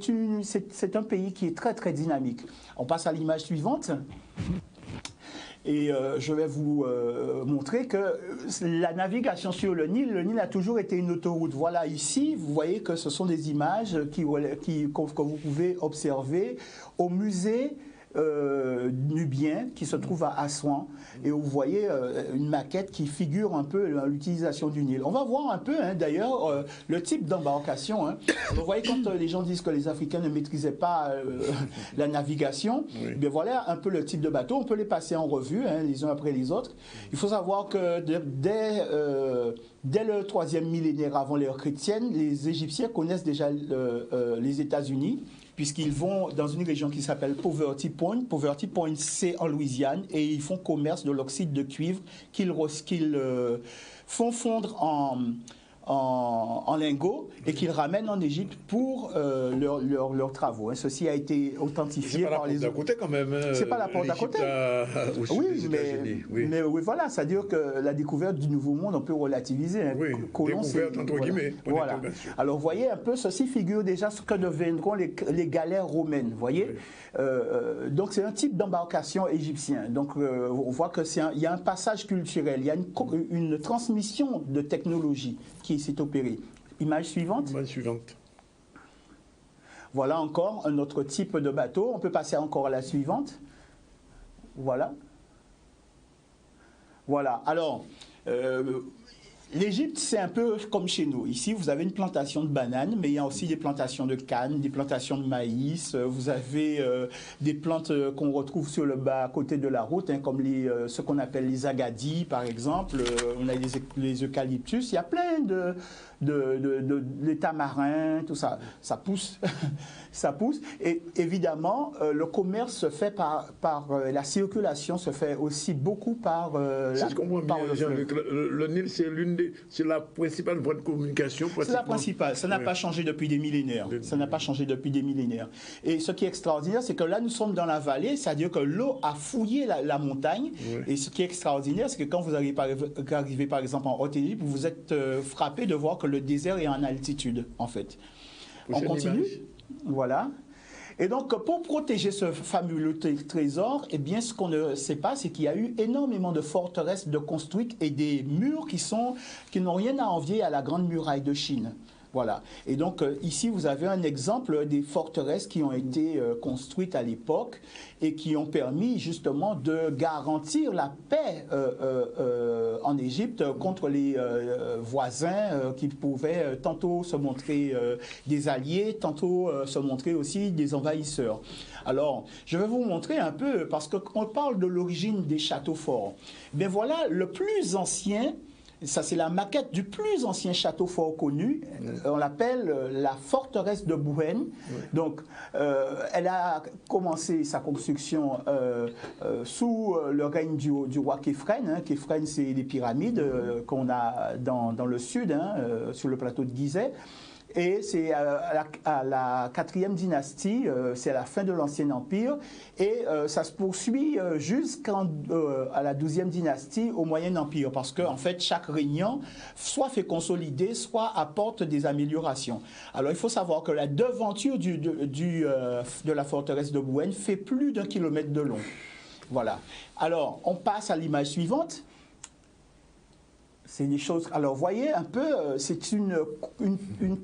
un pays qui est très, très dynamique. On passe à l'image suivante. Et je vais vous montrer que la navigation sur le Nil a toujours été une autoroute. Voilà, ici, vous voyez que ce sont des images que vous pouvez observer au musée nubien qui se trouve à Assouan, et vous voyez une maquette qui figure un peu l'utilisation du Nil. On va voir un peu d'ailleurs le type d'embarcation. Hein. Vous voyez quand les gens disent que les Africains ne maîtrisaient pas la navigation, bien voilà un peu le type de bateau. On peut les passer en revue les uns après les autres. Il faut savoir que dès le 3e millénaire avant l'ère chrétienne, les Égyptiens connaissent déjà les États-Unis, puisqu'ils vont dans une région qui s'appelle Poverty Point. Poverty Point, c'est en Louisiane, et ils font commerce de l'oxyde de cuivre qu'ils font fondre en lingots et qu'ils ramènent en Égypte pour leurs travaux. Hein. Ceci a été authentifié par les... C'est pas la porte d'à côté quand même. C'est pas la porte d'à côté. Mais oui, voilà, c'est-à-dire que la découverte du Nouveau Monde, on peut relativiser. Hein. Oui, découverte entre guillemets. Voilà. Alors, vous voyez un peu, ceci figure déjà ce que deviendront les galères romaines, vous voyez. Donc, c'est un type d'embarcation égyptien. Donc, on voit qu'il y a un passage culturel, il y a une transmission de technologie qui s'est opérée. Image suivante. Image suivante. Voilà encore un autre type de bateau. On peut passer encore à la suivante. Voilà. Voilà. Alors, l'Égypte, c'est un peu comme chez nous. Ici, vous avez une plantation de bananes, mais il y a aussi des plantations de canne, des plantations de maïs. Vous avez des plantes qu'on retrouve sur le bas à côté de la route, comme ce qu'on appelle les agadis, par exemple. On a les eucalyptus. Il y a plein les tamarins, tout ça. Ça pousse. Ça pousse. Et évidemment, le commerce se fait par la circulation se fait aussi beaucoup par si je comprends bien, Jean-Luc, le Nil, c'est la principale voie de communication. C'est la principale. Ça n'a pas changé depuis des millénaires. Ça n'a pas changé depuis des millénaires. Et ce qui est extraordinaire, c'est que là, nous sommes dans la vallée, c'est-à-dire que l'eau a fouillé la montagne. Et ce qui est extraordinaire, c'est que quand vous arrivez par exemple en Haute-Égypte, vous êtes frappé de voir que le désert est en altitude, en fait. On continue. Voilà. Et donc, pour protéger ce fabuleux trésor, eh bien, ce qu'on ne sait pas, c'est qu'il y a eu énormément de forteresses de construites et des murs qui n'ont rien à envier à la Grande Muraille de Chine. Voilà. Et donc, ici, vous avez un exemple des forteresses qui ont été construites à l'époque et qui ont permis justement de garantir la paix en Égypte contre les voisins qui pouvaient tantôt se montrer des alliés, tantôt se montrer aussi des envahisseurs. Alors, je vais vous montrer un peu, parce qu'on parle de l'origine des châteaux forts. Mais voilà, le plus ancien... Ça, c'est la maquette du plus ancien château fort connu. On l'appelle la forteresse de Bouhen. Donc, elle a commencé sa construction sous le règne du roi Képhren. Képhren, c'est les pyramides qu'on a dans le sud, sur le plateau de Gizeh. Et c'est à la 4e dynastie, c'est à la fin de l'Ancien Empire, et ça se poursuit jusqu'à la 12e dynastie au Moyen Empire, parce qu'en fait, chaque régnant soit fait consolider, soit apporte des améliorations. Alors, il faut savoir que la devanture de la forteresse de Bouhen fait plus d'1 kilomètre de long. Voilà. Alors, on passe à l'image suivante. C'est des choses. Alors, vous voyez un peu, c'est une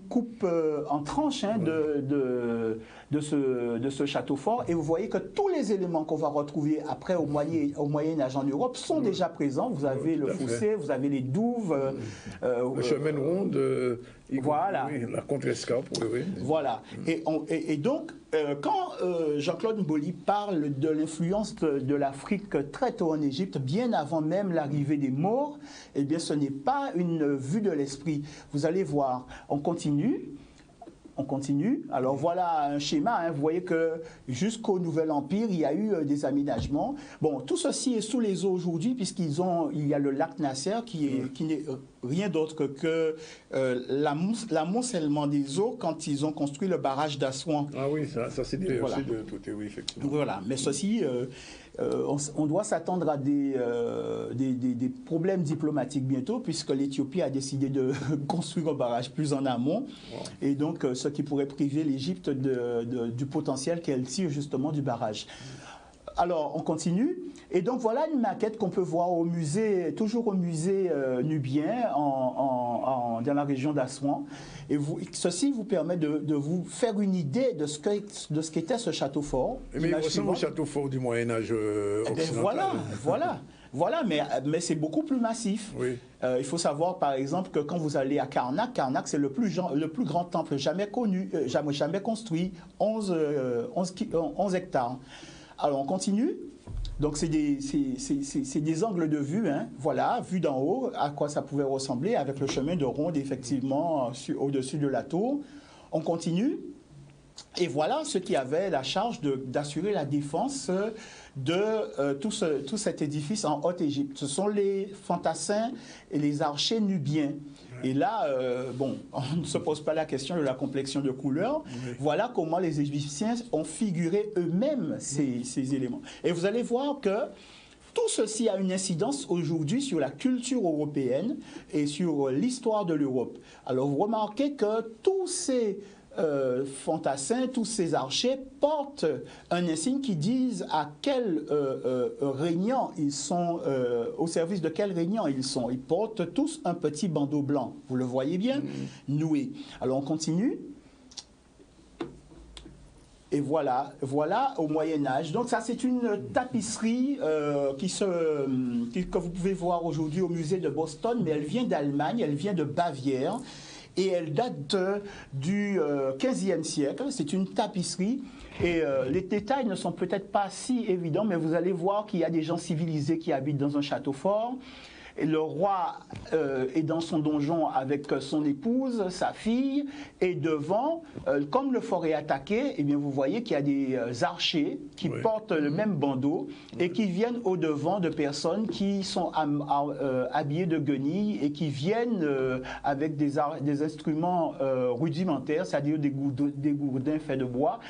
coupe en tranche de ce château fort. Et vous voyez que tous les éléments qu'on va retrouver après au Moyen Âge en Europe sont déjà présents. Vous avez le fossé, vous avez les douves. Le chemin de ronde. Voilà. Oui, la contrescarpe, oui. Voilà. Et donc, quand Jean-Claude Mboli parle de l'influence de l'Afrique très tôt en Égypte, bien avant même l'arrivée des Maures, eh bien, ce n'est pas une vue de l'esprit. Vous allez voir, on continue. On continue. Alors voilà un schéma. Vous voyez que jusqu'au Nouvel Empire, il y a eu des aménagements. Bon, tout ceci est sous les eaux aujourd'hui puisqu'il y a le lac Nasser qui n'est rien d'autre que l'amoncellement des eaux quand ils ont construit le barrage d'Assouan. Ah oui, ça c'est des voilà. De tout, oui, effectivement. Voilà, mais ceci... on doit s'attendre à des problèmes diplomatiques bientôt, puisque l'Éthiopie a décidé de construire un barrage plus en amont, et donc ce qui pourrait priver l'Égypte du potentiel qu'elle tire justement du barrage. Alors, on continue. Et donc, voilà une maquette qu'on peut voir au musée, toujours au musée nubien, dans la région d'Assouan. Et ceci vous permet de vous faire une idée de ce qu'était ce château fort. Mais il ressemble au château fort du Moyen-Âge occidental. Voilà, mais c'est beaucoup plus massif. Oui. Il faut savoir, par exemple, que quand vous allez à Karnak, c'est le plus grand temple jamais connu, jamais construit, 11 hectares. Alors, on continue. Donc, c'est des angles de vue, voilà, vue d'en haut, à quoi ça pouvait ressembler, avec le chemin de ronde, effectivement, au-dessus de la tour. On continue. Et voilà ceux qui avaient la charge d'assurer la défense de tout cet édifice en Haute-Égypte. Ce sont les fantassins et les archers nubiens. Et là, on ne se pose pas la question de la complexion de couleur. Oui. Voilà comment les Égyptiens ont figuré eux-mêmes ces éléments. Et vous allez voir que tout ceci a une incidence aujourd'hui sur la culture européenne et sur l'histoire de l'Europe. Alors, vous remarquez que tous ces fantassins, tous ces archers portent un insigne qui disent à quel régnant ils sont, au service de quel régnant ils sont. Ils portent tous un petit bandeau blanc. Vous le voyez bien, noué. Alors on continue. Et voilà au Moyen-Âge. Donc ça, c'est une tapisserie que vous pouvez voir aujourd'hui au musée de Boston, mais elle vient d'Allemagne, elle vient de Bavière. Et elle date du XVe siècle. C'est une tapisserie. Et les détails ne sont peut-être pas si évidents, mais vous allez voir qu'il y a des gens civilisés qui habitent dans un château fort. Et le roi est dans son donjon avec son épouse, sa fille, et devant, comme le fort est attaqué, eh bien vous voyez qu'il y a des archers qui portent le même bandeau et qui viennent au-devant de personnes qui sont habillées de guenilles et qui viennent avec des instruments rudimentaires, c'est-à-dire des gourdins faits de bois,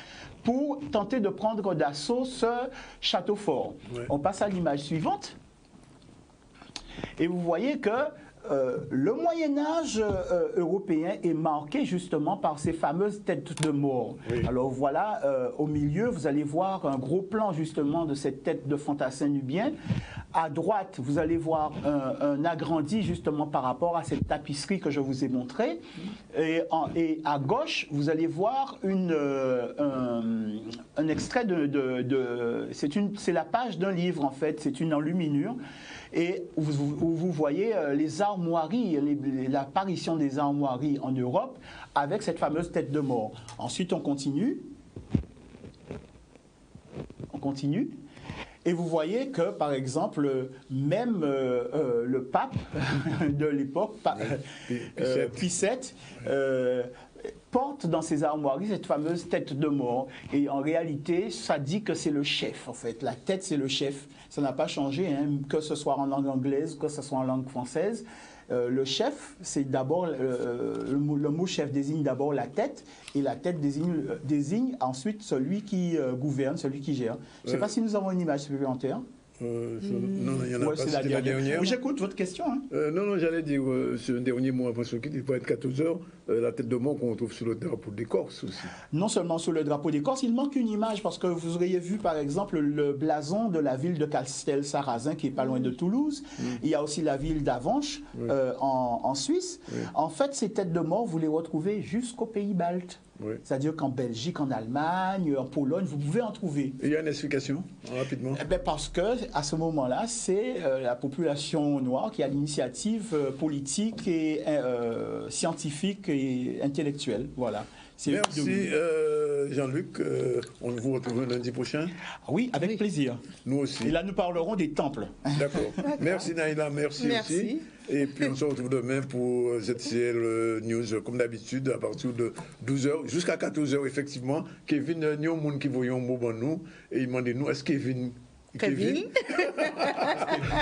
pour tenter de prendre d'assaut ce château fort. On passe à l'image suivante. Et vous voyez que le Moyen-Âge européen est marqué justement par ces fameuses têtes de mort. Oui. Alors voilà, au milieu, vous allez voir un gros plan justement de cette tête de fantassin nubien. À droite, vous allez voir un agrandi justement par rapport à cette tapisserie que je vous ai montrée. Et à gauche, vous allez voir un extrait c'est la page d'un livre en fait, c'est une enluminure. Et où vous voyez les armoiries, l'apparition des armoiries en Europe avec cette fameuse tête de mort. Ensuite, on continue. Et vous voyez que, par exemple, même le pape de l'époque, Pie VII, porte dans ses armoiries cette fameuse tête de mort. Et en réalité, ça dit que c'est le chef, en fait. La tête, c'est le chef. Ça n'a pas changé, hein, que ce soit en langue anglaise, que ce soit en langue française. Le chef, c'est d'abord, le mot chef désigne d'abord la tête, et la tête désigne ensuite celui qui gouverne, celui qui gère. Je ne sais pas si nous avons une image supplémentaire. Non, il n'y en a pas, c'est la dernière. Oui, j'écoute votre question. Hein. Non, j'allais dire, c'est un dernier mot avant ce qui il faut être 14 heures, la tête de mort qu'on trouve sur le drapeau des Corses aussi. Non seulement sur le drapeau des Corses, il manque une image, parce que vous auriez vu par exemple le blason de la ville de Castel-Sarrazin, qui est pas loin de Toulouse. Il y a aussi la ville d'Avanches, en Suisse. En fait, ces têtes de mort, vous les retrouvez jusqu'aux pays baltes. Oui. C'est-à-dire qu'en Belgique, en Allemagne, en Pologne, vous pouvez en trouver. Et il y a une explication, rapidement? Parce qu'à ce moment-là, c'est la population noire qui a l'initiative politique et scientifique et intellectuelle. Voilà. Merci Jean-Luc. On vous retrouve lundi prochain. Oui, avec plaisir. Nous aussi. Et là, nous parlerons des temples. D'accord. Merci Naïla, merci aussi. Et puis on se retrouve demain pour ZCL News, comme d'habitude, à partir de 12h jusqu'à 14h, effectivement. Kevin, il y a un monde qui voyait un mot pour nous et il m'a dit, nous, est-ce Kevin?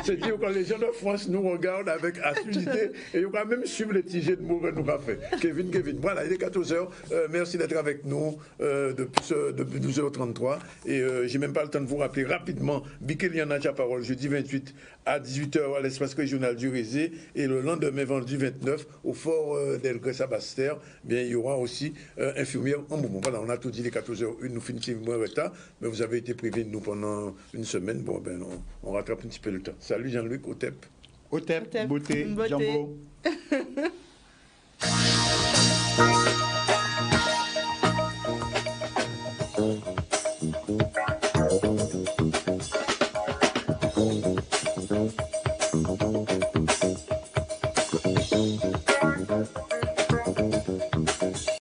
C'est-à-dire quand les gens de France nous regardent avec assiduité et ils vont même suivre les petits jets de mots que nous avons fait. Kevin. Voilà, il est 14h. Merci d'être avec nous depuis 12h33. Et j'ai même pas le temps de vous rappeler rapidement. Bikel Yana Parole, jeudi 28 à 18h à l'espace régional du Rézé. Et le lendemain, vendredi 29, au fort d'El-Gressa-Basse-Terre, bien, il y aura aussi infirmière en mouvement. Voilà, on a tout dit les 14h01, nous finissons moins retard. Mais vous avez été privés de nous pendant une semaine. Bon, ben, on rattrape un petit peu le temps. Salut Jean-Luc, Otep. Otep, beauté, Jambo.